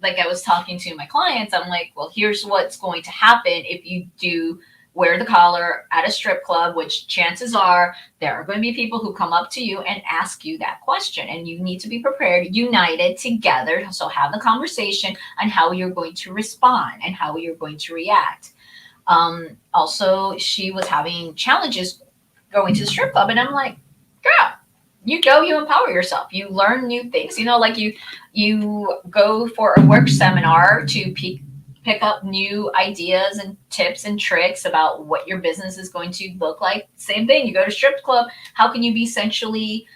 B: like I was talking to my clients, I'm like, well, here's what's going to happen if you do wear the collar at a strip club, which chances are there are going to be people who come up to you and ask you that question. And you need to be prepared, united together. So have the conversation on how you're going to respond and how you're going to react. Also, she was having challenges going to the strip club. And I'm like, girl, you go, you empower yourself, you learn new things, like you go for a work seminar to pick up new ideas and tips and tricks about what your business is going to look like. Same thing, you go to strip club, how can you be sensually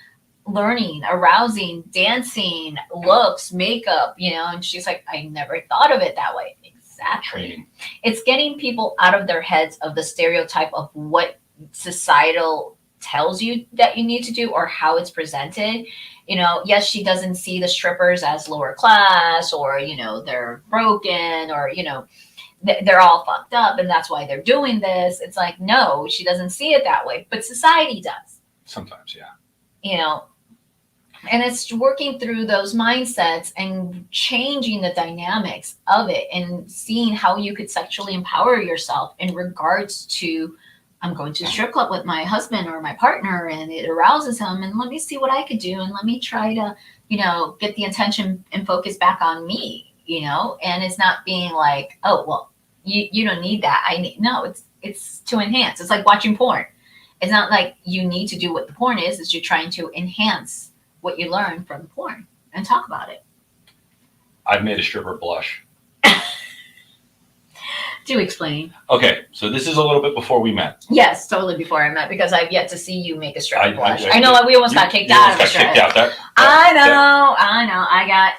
B: learning, arousing, dancing, looks, makeup, and she's like, I never thought of it that way. Exactly.
A: Training.
B: It's getting people out of their heads of the stereotype of what societal tells you that you need to do or how it's presented. Yes, she doesn't see the strippers as lower class or, they're broken or, they're all fucked up and that's why they're doing this. It's like, no, she doesn't see it that way, but society does.
A: Sometimes, yeah.
B: And it's working through those mindsets and changing the dynamics of it and seeing how you could sexually empower yourself in regards to, I'm going to the strip club with my husband or my partner and it arouses him, and let me see what I could do and let me try to, get the attention and focus back on me, and it's not being like, oh, well, you don't need that. It's to enhance. It's like watching porn. It's not like you need to do what the porn is. It's you're trying to enhance what you learn from the porn and talk about it.
A: I've made a stripper blush.
B: Do explain.
A: Okay, so this is a little bit before we met.
B: Yes, totally before I met, because I've yet to see you make a stripper blush. I know we almost got kicked out of the strip. I know.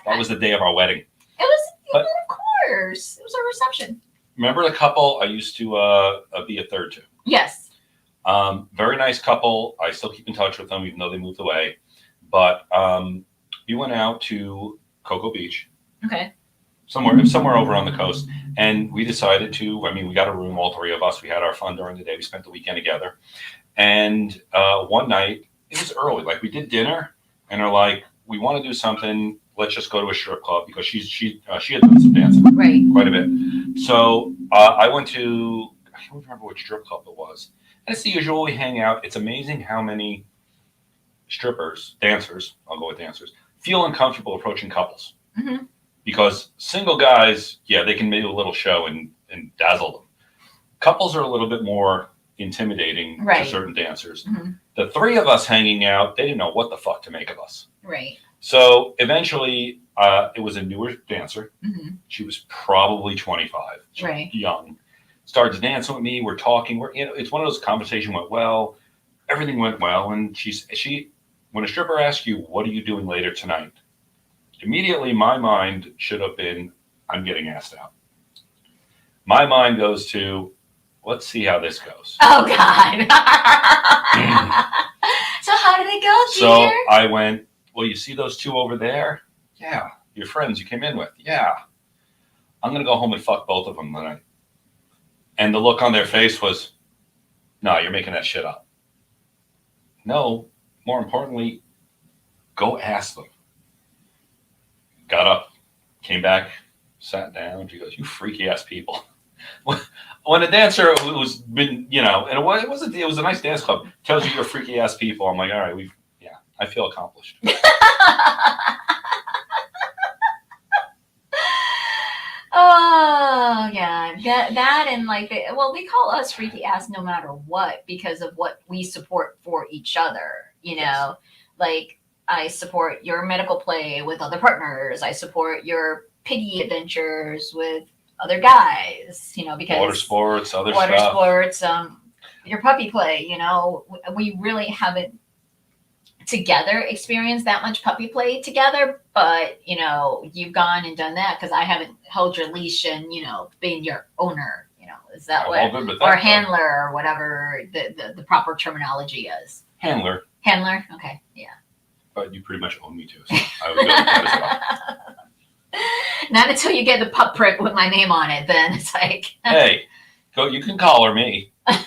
A: That was the day of our wedding.
B: It was, of course. It was a reception.
A: Remember the couple I used to be a third to?
B: Yes.
A: Very nice couple. I still keep in touch with them, even though they moved away. But we went out to Cocoa Beach.
B: Okay.
A: Somewhere over on the coast. And we decided we got a room, all three of us. We had our fun during the day. We spent the weekend together. And one night, it was early. Like, we did dinner, and they're like, we want to do something. Let's just go to a strip club, because she had done some dancing.
B: Right.
A: Quite a bit. So I went to, I can't remember which strip club it was. And it's the usual. We hang out. It's amazing how many dancers, I'll go with dancers, feel uncomfortable approaching couples. Because single guys, yeah, they can make a little show and dazzle them. Couples are a little bit more intimidating to certain dancers.
B: Mm-hmm.
A: The three of us hanging out, they didn't know what the fuck to make of us.
B: Right.
A: So eventually, it was a newer dancer.
B: Mm-hmm.
A: She was probably 25,
B: right,
A: young. Started dancing with me. We're talking. It's one of those conversations went well. Everything went well, and she. When a stripper asks you, "What are you doing later tonight?" Immediately, my mind should have been, "I'm getting asked out." My mind goes to, "Let's see how this goes."
B: Oh God. So how did it go, dear?
A: So I went, well, you see those two over there? Yeah. Your friends you came in with? Yeah. I'm going to go home and fuck both of them tonight. And the look on their face was, no, you're making that shit up. No, more importantly, go ask them. Got up, came back, sat down. She goes, you freaky ass people. When a dancer who's been, and it was a nice dance club, tells you you're freaky ass people, I'm like, all right, I feel accomplished.
B: Oh yeah, that and like we call us freaky ass no matter what because of what we support for each other.
A: Yes.
B: Like I support your medical play with other partners. I support your piggy adventures with other guys. Because
A: water sports, other
B: water
A: stuff.
B: sports, your puppy play. We really haven't together experienced that much puppy play together, but you've gone and done that because I haven't held your leash and been your owner. Is that what or handler or whatever the proper terminology is?
A: Handler.
B: Okay, yeah.
A: But you pretty much own me too, so I would go with that as well.
B: Not until you get the pup print with my name on it, then it's like,
A: hey, go. You can collar me. The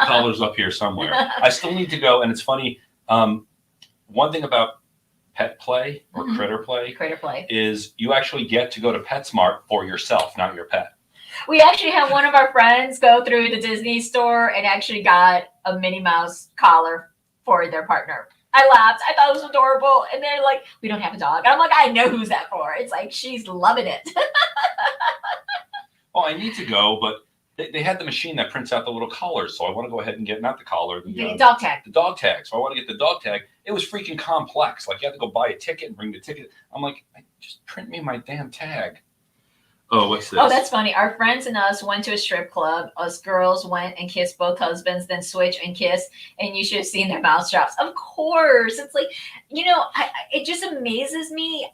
A: collar's up here somewhere. I still need to go, and it's funny. One thing about pet play or critter play is you actually get to go to PetSmart for yourself, not your pet.
B: We actually had one of our friends go through the Disney store and actually got a Minnie Mouse collar for their partner. I laughed. I thought it was adorable. And they're like, we don't have a dog. And I'm like, I know who's that for. It's like, she's loving it.
A: Well, I need to go, but they had the machine that prints out the little collars. So I want to go ahead and get, not the collar.
B: The dog tag.
A: The dog tag. So I want to get the dog tag. It was freaking complex. Like you had to go buy a ticket and bring the ticket. I'm like, just print me my damn tag. Oh, what's this?
B: Oh, that's funny. Our friends and us went to a strip club. Us girls went and kissed both husbands, then switch and kiss. And you should have seen their mouth drops. Of course. It's like, it just amazes me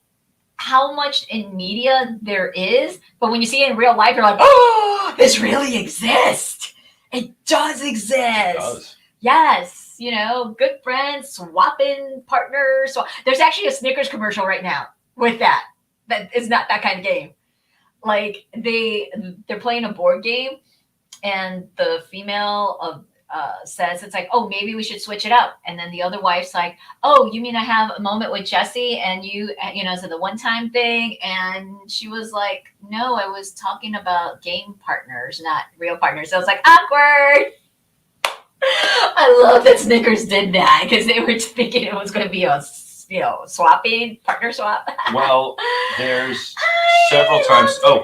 B: how much in media there is. But when you see it in real life, you're like, oh, this really exists. It does exist. It
A: does.
B: Yes. Good friends, swapping partners. There's actually a Snickers commercial right now with that. That is not that kind of game. Like they're playing a board game and the female says, it's like, oh, maybe we should switch it up. And then the other wife's like, oh, you mean I have a moment with Jesse and so the one time thing. And she was like, no, I was talking about game partners, not real partners. So I was like, awkward. I love that Snickers did that because they were thinking it was going to be a swapping, partner swap.
A: Well, there's several times. Oh,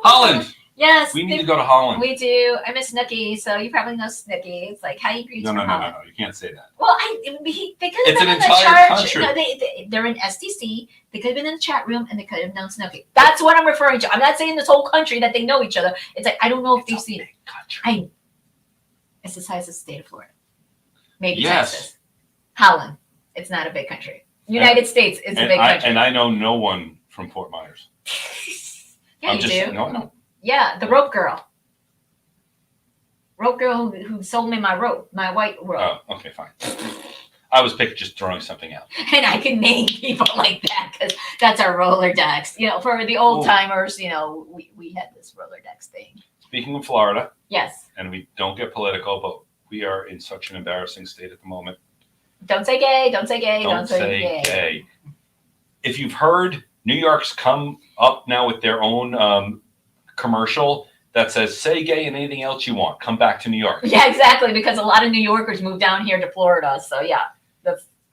A: Holland.
B: Yes.
A: We need to go to Holland.
B: We do. I miss Snooki, so you probably know Snooki. It's like how you greet
A: No,
B: Holland.
A: you can't say that.
B: Well, because
A: it's an
B: in
A: entire
B: the
A: country.
B: No, they're in SDC. They could have been in the chat room, and they could have known Snooki. That's what I'm referring to. I'm not saying this whole country that they know each other. It's like I don't know if they've seen it. It's the size of the state of Florida. Maybe Texas. Holland. It's not a big country. United States is a big country.
A: And I know no one from Fort Myers.
B: Yeah, you do.
A: No, I don't.
B: Yeah, the rope girl. Rope girl who sold me my rope, my white rope.
A: Oh, okay, fine. I was just throwing something out.
B: And I can name people like that because that's our Rolodex. For the old timers, we had this Rolodex thing.
A: Speaking of Florida.
B: Yes.
A: And we don't get political, but we are in such an embarrassing state at the moment.
B: Don't say gay. Don't say gay. Don't say
A: gay. If you've heard, New York's come up now with their own commercial that says, say gay and anything else you want. Come back to New York.
B: Yeah, exactly. Because a lot of New Yorkers moved down here to Florida. So, yeah,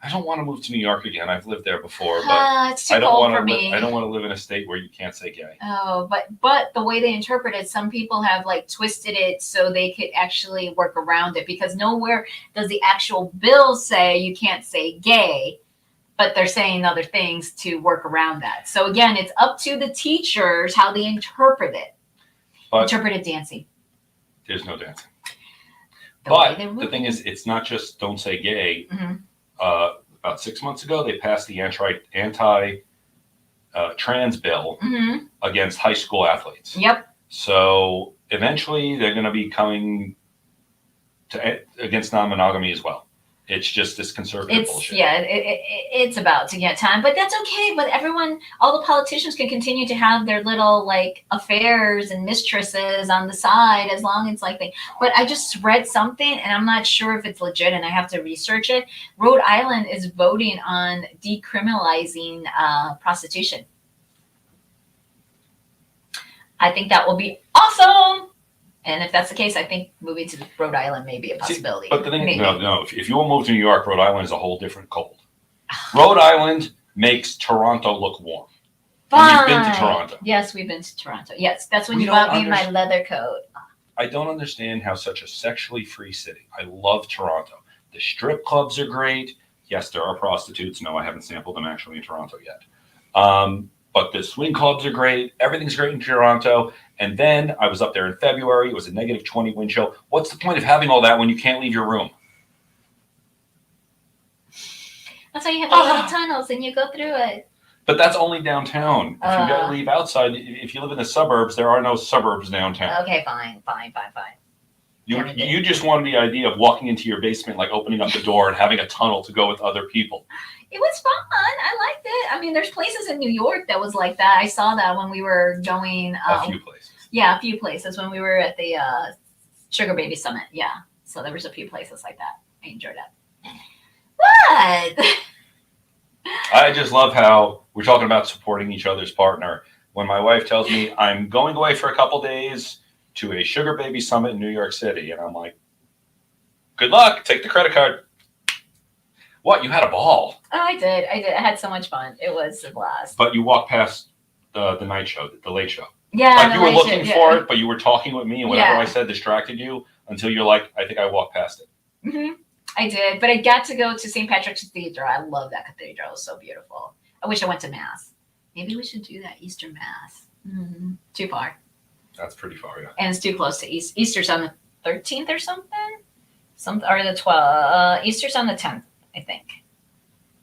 A: I don't want to move to New York again. I've lived there before, but
B: It's too
A: I don't
B: cold
A: want
B: for
A: to.
B: me.
A: I don't want to live in a state where you can't say gay.
B: Oh, but the way they interpret it, some people have like twisted it so they could actually work around it, because nowhere does the actual bill say you can't say gay, but they're saying other things to work around that. So again, it's up to the teachers how they interpret it.
A: But
B: Interpretive dancing.
A: there's no dancing.
B: The way
A: But
B: they
A: the
B: move
A: thing
B: it.
A: is, it's not just don't say gay.
B: Mhm.
A: About 6 months ago, they passed the anti trans bill
B: Mhm.
A: against high school athletes.
B: Yep.
A: So eventually, they're going to be coming against non-monogamy as well. It's just this conservative bullshit.
B: Yeah, it's about to get time, but that's okay. But everyone, all the politicians can continue to have their little like affairs and mistresses on the side as long as like they. But I just read something, and I'm not sure if it's legit, and I have to research it. Rhode Island is voting on decriminalizing prostitution. I think that will be awesome. And if that's the case, I think moving to Rhode Island may be a possibility.
A: But the thing is,
B: Maybe.
A: no. If you will move to New York, Rhode Island is a whole different cold. Rhode Island makes Toronto look warm. And we've been to Toronto.
B: Yes, we've been to Toronto. Yes, that's when
A: We
B: you
A: don't
B: bought me my leather coat.
A: I don't understand how such a sexually free city. I love Toronto. The strip clubs are great. Yes, there are prostitutes. No, I haven't sampled them actually in Toronto yet. But the swing clubs are great. Everything's great in Toronto. And then I was up there in February. It was a -20 wind chill. What's the point of having all that when you can't leave your room?
B: That's why you have the little tunnels and you go through it.
A: But that's only downtown. If you got to leave outside, if you live in the suburbs, there are no suburbs downtown.
B: Okay, fine.
A: You just wanted the idea of walking into your basement, like opening up the door and having a tunnel to go with other people.
B: It was fun. I liked it. I mean, there's places in New York that was like that. I saw that when we were going.
A: A few places.
B: Yeah, a few places when we were at the Sugar Baby Summit. Yeah, so there was a few places like that. I enjoyed that. What?
A: I just love how we're talking about supporting each other's partner. When my wife tells me I'm going away for a couple days to a Sugar Baby Summit in New York City, and I'm like, good luck. Take the credit card. What? You had a ball.
B: Oh, I did. I had so much fun. It was a blast.
A: But you walked past the night show, the late show.
B: Yeah.
A: Like you were looking for it, but you were talking with me, and whatever I said distracted you until you're like, I think I walked past it.
B: Mm-hmm. I did, but I got to go to St. Patrick's Cathedral. I love that cathedral. It's so beautiful. I wish I went to Mass. Maybe we should do that Easter Mass. Mm-hmm. Too far.
A: That's pretty far, yeah.
B: And it's too close to Easter. Easter's on the 13th or something? Or the 12th. Easter's on the 10th, I think.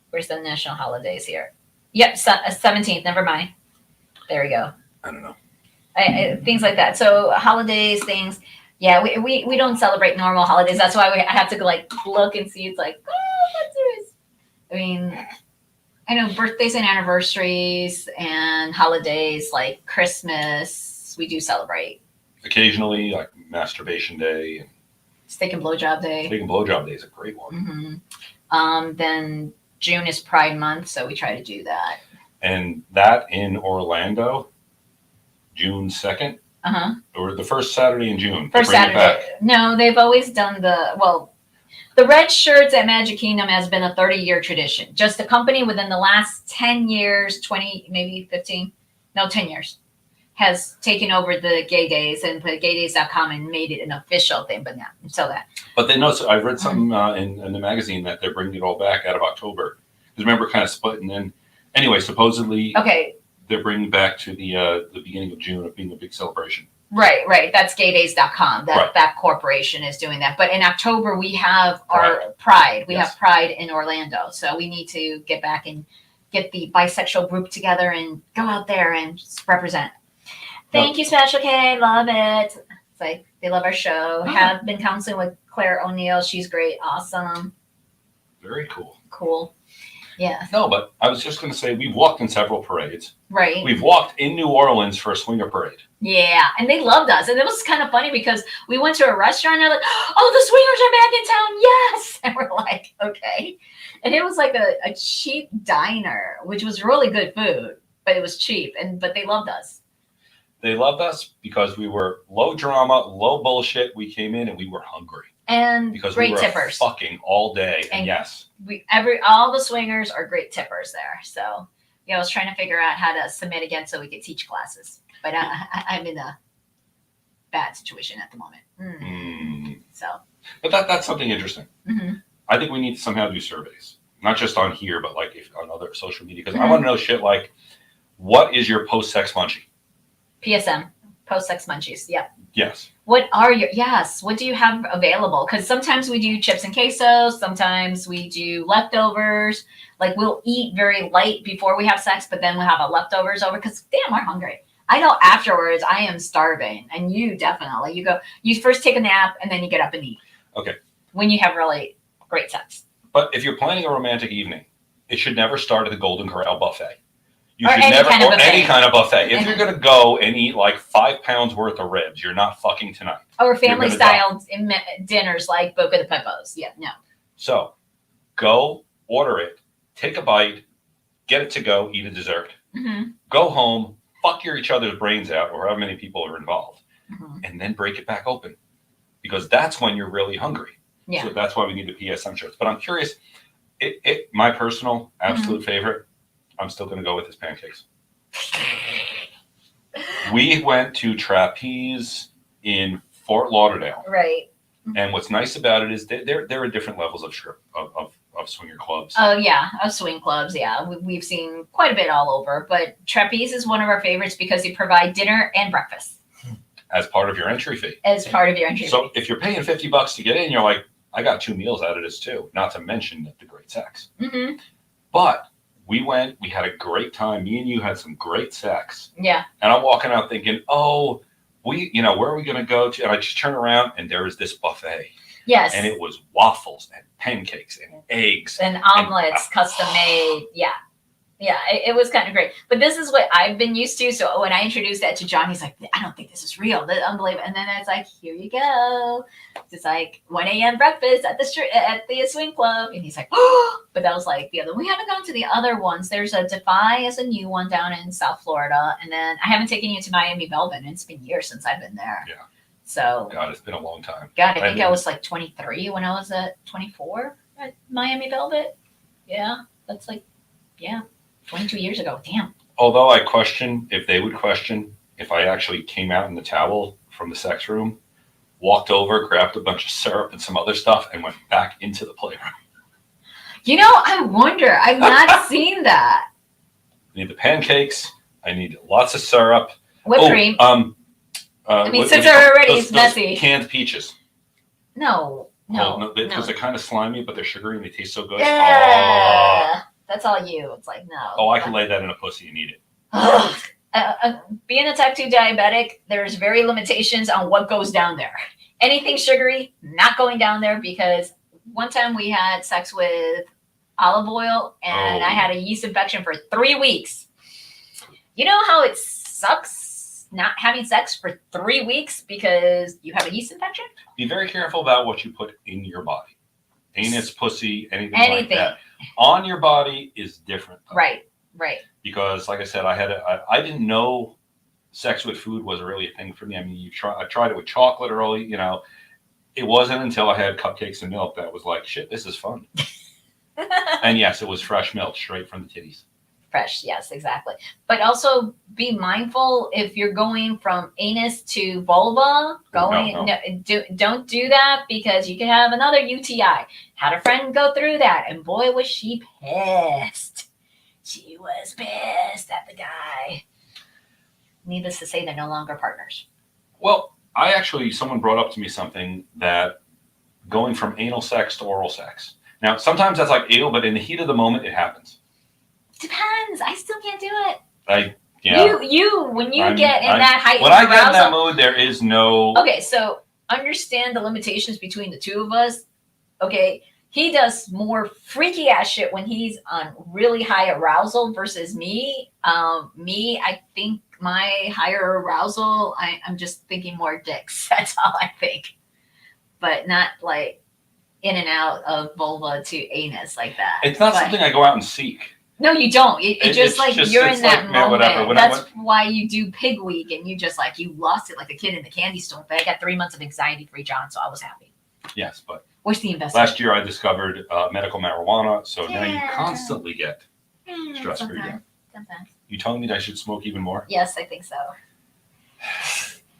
B: Where's the national holidays here? Yep, 17th. Never mind. There we go.
A: I don't know.
B: Things like that. So holidays, things. Yeah, we don't celebrate normal holidays. That's why I have to like look and see. It's like, what's this? I mean, I know birthdays and anniversaries and holidays like Christmas, we do celebrate.
A: Occasionally, like Masturbation Day. And
B: Steak and Blowjob Day.
A: Steak and Blowjob Day is a great one.
B: Mm-hmm. Then June is Pride Month, so we try to do that.
A: And that in Orlando, June 2nd. Or the first Saturday in June.
B: First Saturday. No, they've always done the red shirts at Magic Kingdom has been a 30-year tradition. Just a company within the last 10 years, 20, maybe 15, no, 10 years, has taken over the Gay Days and put gaydays.com and made it an official thing, but now, so that.
A: But they know, so I read something in the magazine that they're bringing it all back out of October. Because remember, kind of splitting in. Anyway, supposedly they're bringing back to the beginning of June of being a big celebration.
B: Right. That's gaydays.com. That corporation is doing that. But in October, we have our Pride. We have Pride in Orlando. So we need to get back and get the bisexual group together and go out there and just represent. Thank you, Special K. Love it. It's like they love our show. Have been counseling with Claire O'Neill. She's great. Awesome.
A: Very cool.
B: Cool. Yeah.
A: No, but I was just going to say we've walked in several parades.
B: Right.
A: We've walked in New Orleans for a swinger parade.
B: Yeah, and they loved us. And it was kind of funny because we went to a restaurant and they're like, oh, the swingers are back in town. Yes. And we're like, okay. And it was like a cheap diner, which was really good food, but it was cheap. But they loved us. They
A: loved us because we were low drama, low bullshit. We came in and we were hungry.
B: And
A: because
B: great
A: we were
B: tippers.
A: fucking all day. And yes,
B: All the swingers are great tippers there. So I was trying to figure out how to submit again so we could teach classes, but I'm in a bad situation at the moment. So,
A: but that's something interesting.
B: Mm-hmm.
A: I think we need to somehow do surveys, not just on here, but like on other social media, because I want to know shit like, what is your post-sex munchie?
B: PSM, post-sex munchies. Yep.
A: Yes.
B: What do you have available? Because sometimes we do chips and quesos. Sometimes we do leftovers. Like we'll eat very light before we have sex, but then we'll have a leftovers over because damn, we're hungry. I know afterwards I am starving, and you definitely. You first take a nap and then you get up and eat.
A: Okay.
B: When you have really great sex.
A: But if you're planning a romantic evening, it should never start at the Golden Corral buffet.
B: Any kind of
A: buffet. If you're going to go and eat like 5 pounds worth of ribs, you're not fucking tonight.
B: Or family style dinners like Boca de Pepos. Yeah, no.
A: So go, order it, take a bite, get it to go, eat a dessert.
B: Mm-hmm.
A: Go home, fuck each other's brains out, or however many people are involved,
B: mm-hmm.
A: and then break it back open. Because that's when you're really hungry.
B: Yeah.
A: So that's why we need the PSM shirts. But I'm curious, my personal absolute favorite, I'm still going to go with his pancakes. We went to Trapeze in Fort Lauderdale.
B: Right.
A: And what's nice about it is there are different levels of swinger clubs.
B: Oh, yeah, of swing clubs, yeah. We've seen quite a bit all over. But Trapeze is one of our favorites because they provide dinner and breakfast.
A: As part of your entry fee.
B: So
A: if you're paying $50 to get in, you're like, I got 2 meals out of this too. Not to mention the great sex.
B: Mm-hmm.
A: But we went, we had a great time. Me and you had some great sex.
B: Yeah.
A: And I'm walking out thinking, where are we going to go to? And I just turn around and there is this buffet.
B: Yes.
A: And it was waffles and pancakes and eggs.
B: And omelets, custom made. Yeah. Yeah, it was kind of great. But this is what I've been used to. So when I introduced that to John, he's like, I don't think this is real. That's unbelievable. And then it's like, here you go. It's like 1 a.m. breakfast at the swing club. And he's like, oh, but that was like the other. We haven't gone to the other ones. There's a Defy as a new one down in South Florida. And then I haven't taken you to Miami Velvet. It's been years since I've been there.
A: Yeah.
B: So.
A: God, it's been a long time.
B: God, I think I was like 23 when I was at 24 at Miami Velvet. Yeah. That's like, yeah. 22 years ago. Damn.
A: Although I question if they would question if I actually came out in the towel from the sex room, walked over, grabbed a bunch of syrup and some other stuff, and went back into the playroom.
B: I wonder. I've not seen that.
A: I need the pancakes. I need lots of syrup.
B: Whipped cream. Since they're already messy.
A: Canned peaches.
B: No.
A: Because they're kind of slimy, but they're sugary and they taste so good.
B: Yeah. Oh. That's all you. It's like, no.
A: Oh, I can lay that in a pussy and eat it.
B: Being a type 2 diabetic, there's very limitations on what goes down there. Anything sugary, not going down there, because one time we had sex with olive oil and I had a yeast infection for 3 weeks. You know how it sucks not having sex for 3 weeks because you have a yeast infection?
A: Be very careful about what you put in your body. Anus, pussy, anything like that. On your body is different. Though.
B: Right.
A: Because, like I said, I didn't know sex with food was really a thing for me. I mean, I tried it with chocolate early. It wasn't until I had cupcakes and milk that was like, shit, this is fun. And yes, it was fresh milk straight from the titties.
B: Fresh, yes, exactly. But also be mindful if you're going from anus to vulva. Don't do that because you can have another UTI. Had a friend go through that, and boy, was she pissed. She was pissed at the guy. Needless to say, they're no longer partners.
A: Well, someone brought up to me something that going from anal sex to oral sex. Now, sometimes that's like ew, but in the heat of the moment, it happens.
B: Depends. I still can't do it. When you get in that heightened
A: when I get
B: arousal,
A: in that mood, there is no.
B: Okay, so understand the limitations between the two of us. Okay, he does more freaky ass shit when he's on really high arousal versus me. I think my higher arousal, I'm just thinking more dicks. That's all I think, but not like in and out of vulva to anus like that.
A: It's not something I go out and seek.
B: No, you don't. You're in that moment. That's why you do Pig Week, and you lost it like a kid in the candy store. But I got 3 months of anxiety-free John, so I was happy.
A: Yes, but
B: What's the investment?
A: last year I discovered medical marijuana, so now you
B: Yeah.
A: constantly get stress-free.
B: Sometimes. Sometimes.
A: You telling me that I should smoke even more?
B: Yes, I think so.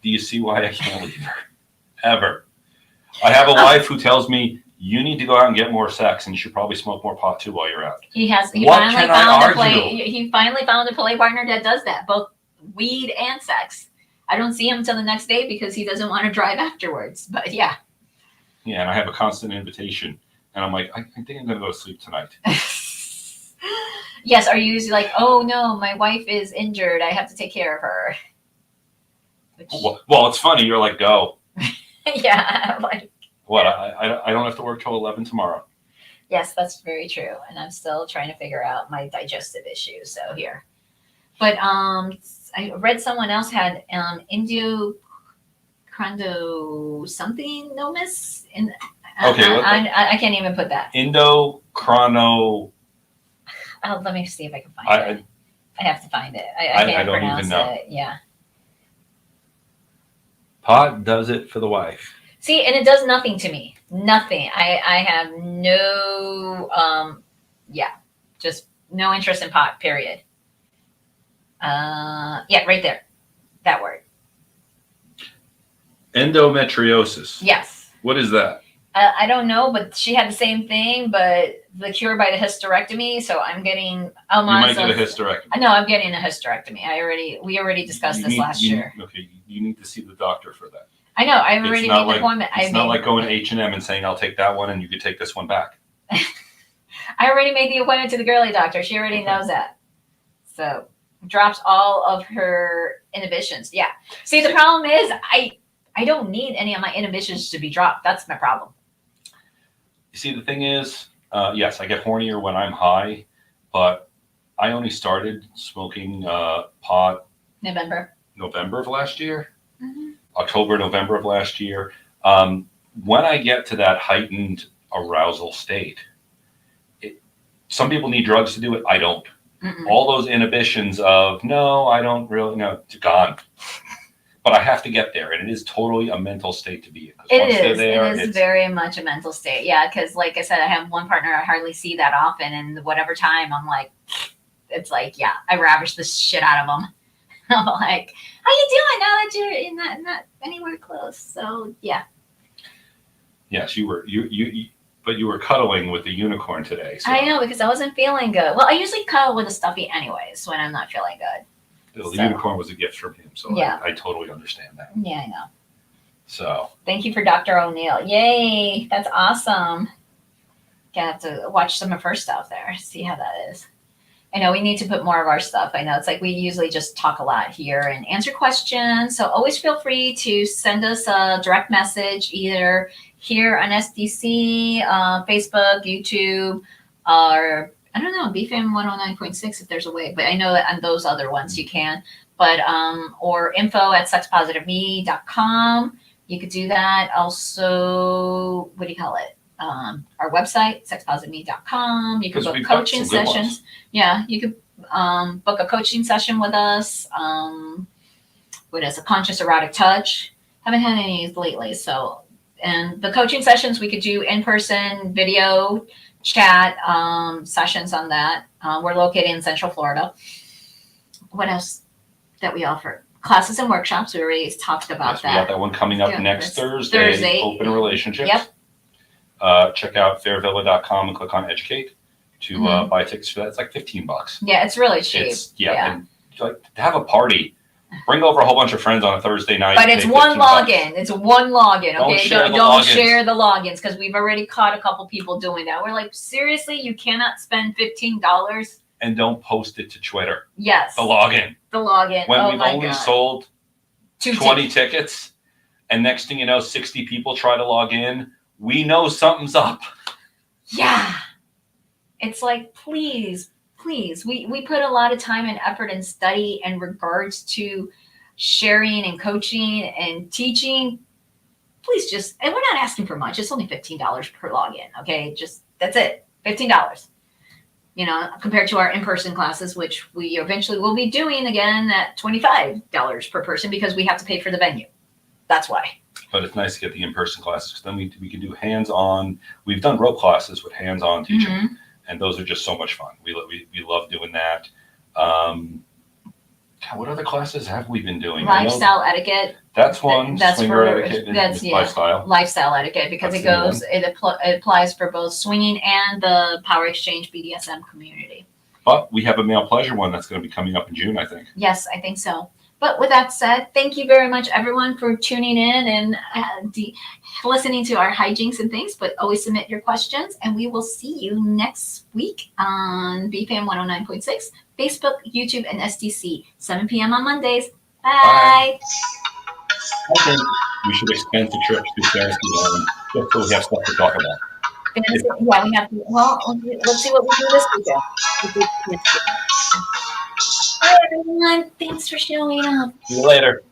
A: Do you see why I can't leave her? Ever. I have a wife who tells me, you need to go out and get more sex, and you should probably smoke more pot too while you're out.
B: He
A: What can I argue?
B: He finally found a play partner that does that, both weed and sex. I don't see him until the next day because he doesn't want to drive afterwards. But yeah.
A: Yeah, and I have a constant invitation, and I'm like, I think I'm gonna go to sleep tonight.
B: Yes, are you usually like, oh no, my wife is injured, I have to take care of her? Which...
A: Well, it's funny. You're like, go.
B: Yeah, like.
A: What? I don't have to work till 11 tomorrow.
B: Yes, that's very true, and I'm still trying to figure out my digestive issues. So here, but I read someone else had endocrinosomes in.
A: Okay,
B: I can't even put that.
A: Endocrino.
B: Let me see if I can find it. I have to find it. I can't
A: don't
B: pronounce
A: even know.
B: it. Yeah.
A: Pot does it for the wife.
B: See, and it does nothing to me. Nothing. I have no, just no interest in pot, period. Yeah, right there. That word.
A: Endometriosis.
B: Yes.
A: What is that?
B: I don't know, but she had the same thing, but the cure by the hysterectomy. So I'm getting.
A: You might get a hysterectomy.
B: No, I'm getting a hysterectomy. We already discussed this last year.
A: Okay, you need to see the doctor for that.
B: I know. I already made the appointment.
A: It's not like going to H&M and saying, I'll take that one and you could take this one back.
B: I already made the appointment to the girly doctor. She already knows that. So drops all of her inhibitions. Yeah. See, the problem is I don't need any of my inhibitions to be dropped. That's my problem.
A: You see, the thing is, yes, I get hornier when I'm high, but I only started smoking pot
B: November
A: of last year.
B: Mm-hmm.
A: October, November of last year. When I get to that heightened arousal state, some people need drugs to do it. I don't.
B: Mm-mm.
A: All those inhibitions of, no, I don't really, no, it's gone. But I have to get there, and it is totally a mental state to be in.
B: It is very much a mental state. Yeah, because like I said, I have one partner I hardly see that often, and whatever time I'm like, it's like, yeah, I ravish the shit out of them. I'm like, how you doing now that you're not anywhere close? So yeah.
A: Yes, you were cuddling with the unicorn today. So.
B: I know, because I wasn't feeling good. Well, I usually cuddle with a stuffy anyways when I'm not feeling good.
A: The unicorn was a gift from him, so yeah. I totally understand that.
B: Yeah, I know.
A: So
B: thank you for Dr. O'Neill. Yay, that's awesome. Gonna have to watch some of her stuff there, see how that is. I know we need to put more of our stuff. I know it's like we usually just talk a lot here and answer questions. So always feel free to send us a direct message either here on SDC, Facebook, YouTube, or I don't know, BFAM 109.6 if there's a way, but I know that on those other ones you can. But or info@sexpositiveme.com. You could do that. Also, what do you call it? Our website, sexpositiveme.com. You could book coaching sessions. Yeah, you could book a coaching session with us. What is a conscious erotic touch? Haven't had any lately. So, and the coaching sessions we could do in person, video, chat sessions on that. We're located in Central Florida. What else that we offer? Classes and workshops. We already talked about that.
A: We got that one coming up next Thursday. Open relationships.
B: Yep.
A: Check out fairvilla.com and click on educate to buy tickets for that. It's like $15.
B: Yeah, it's really cheap.
A: And like to have a party, bring over a whole bunch of friends on a Thursday night.
B: But it's one login. It's one login. Okay, don't share the logins because we've already caught a couple people doing that. We're like, seriously, you cannot spend $15.
A: And don't post it to Twitter.
B: Yes.
A: The login. When we've only sold 20 tickets, and next thing you know, 60 people try to log in. We know something's up.
B: Yeah. It's like, please, we put a lot of time and effort and study in regards to sharing and coaching and teaching. Please just, and we're not asking for much. It's only $15 per login. Okay. That's it. $15. You know, compared to our in-person classes, which we eventually will be doing again at $25 per person because we have to pay for the venue. That's why.
A: but it's nice to get the in-person classes because then we can do hands-on. We've done rope classes with hands-on teaching,
B: Mhm.
A: and those are just so much fun. We love doing that. God, what other classes have we been doing? I know
B: Lifestyle etiquette.
A: that's one.
B: That's
A: Swinger
B: for
A: etiquette
B: that's
A: and
B: yeah.
A: lifestyle.
B: Lifestyle etiquette because
A: That's
B: it goes it applies for both swinging and the power exchange BDSM community.
A: But we have a male pleasure one that's going to be coming up in June, I think.
B: Yes, I think so. But with that said, thank you very much, everyone, for tuning in and listening to our hijinks and things. But always submit your questions, and we will see you next week on BFAM 109.6, Facebook, YouTube, and STC, 7 p.m. on Mondays. Bye.
A: I think we should expense a trip to Fantasy Island just so we have stuff to talk about.
B: Yeah, we have to. Well, let's see what we do this weekend. Bye, everyone. Thanks for showing up.
A: See you later.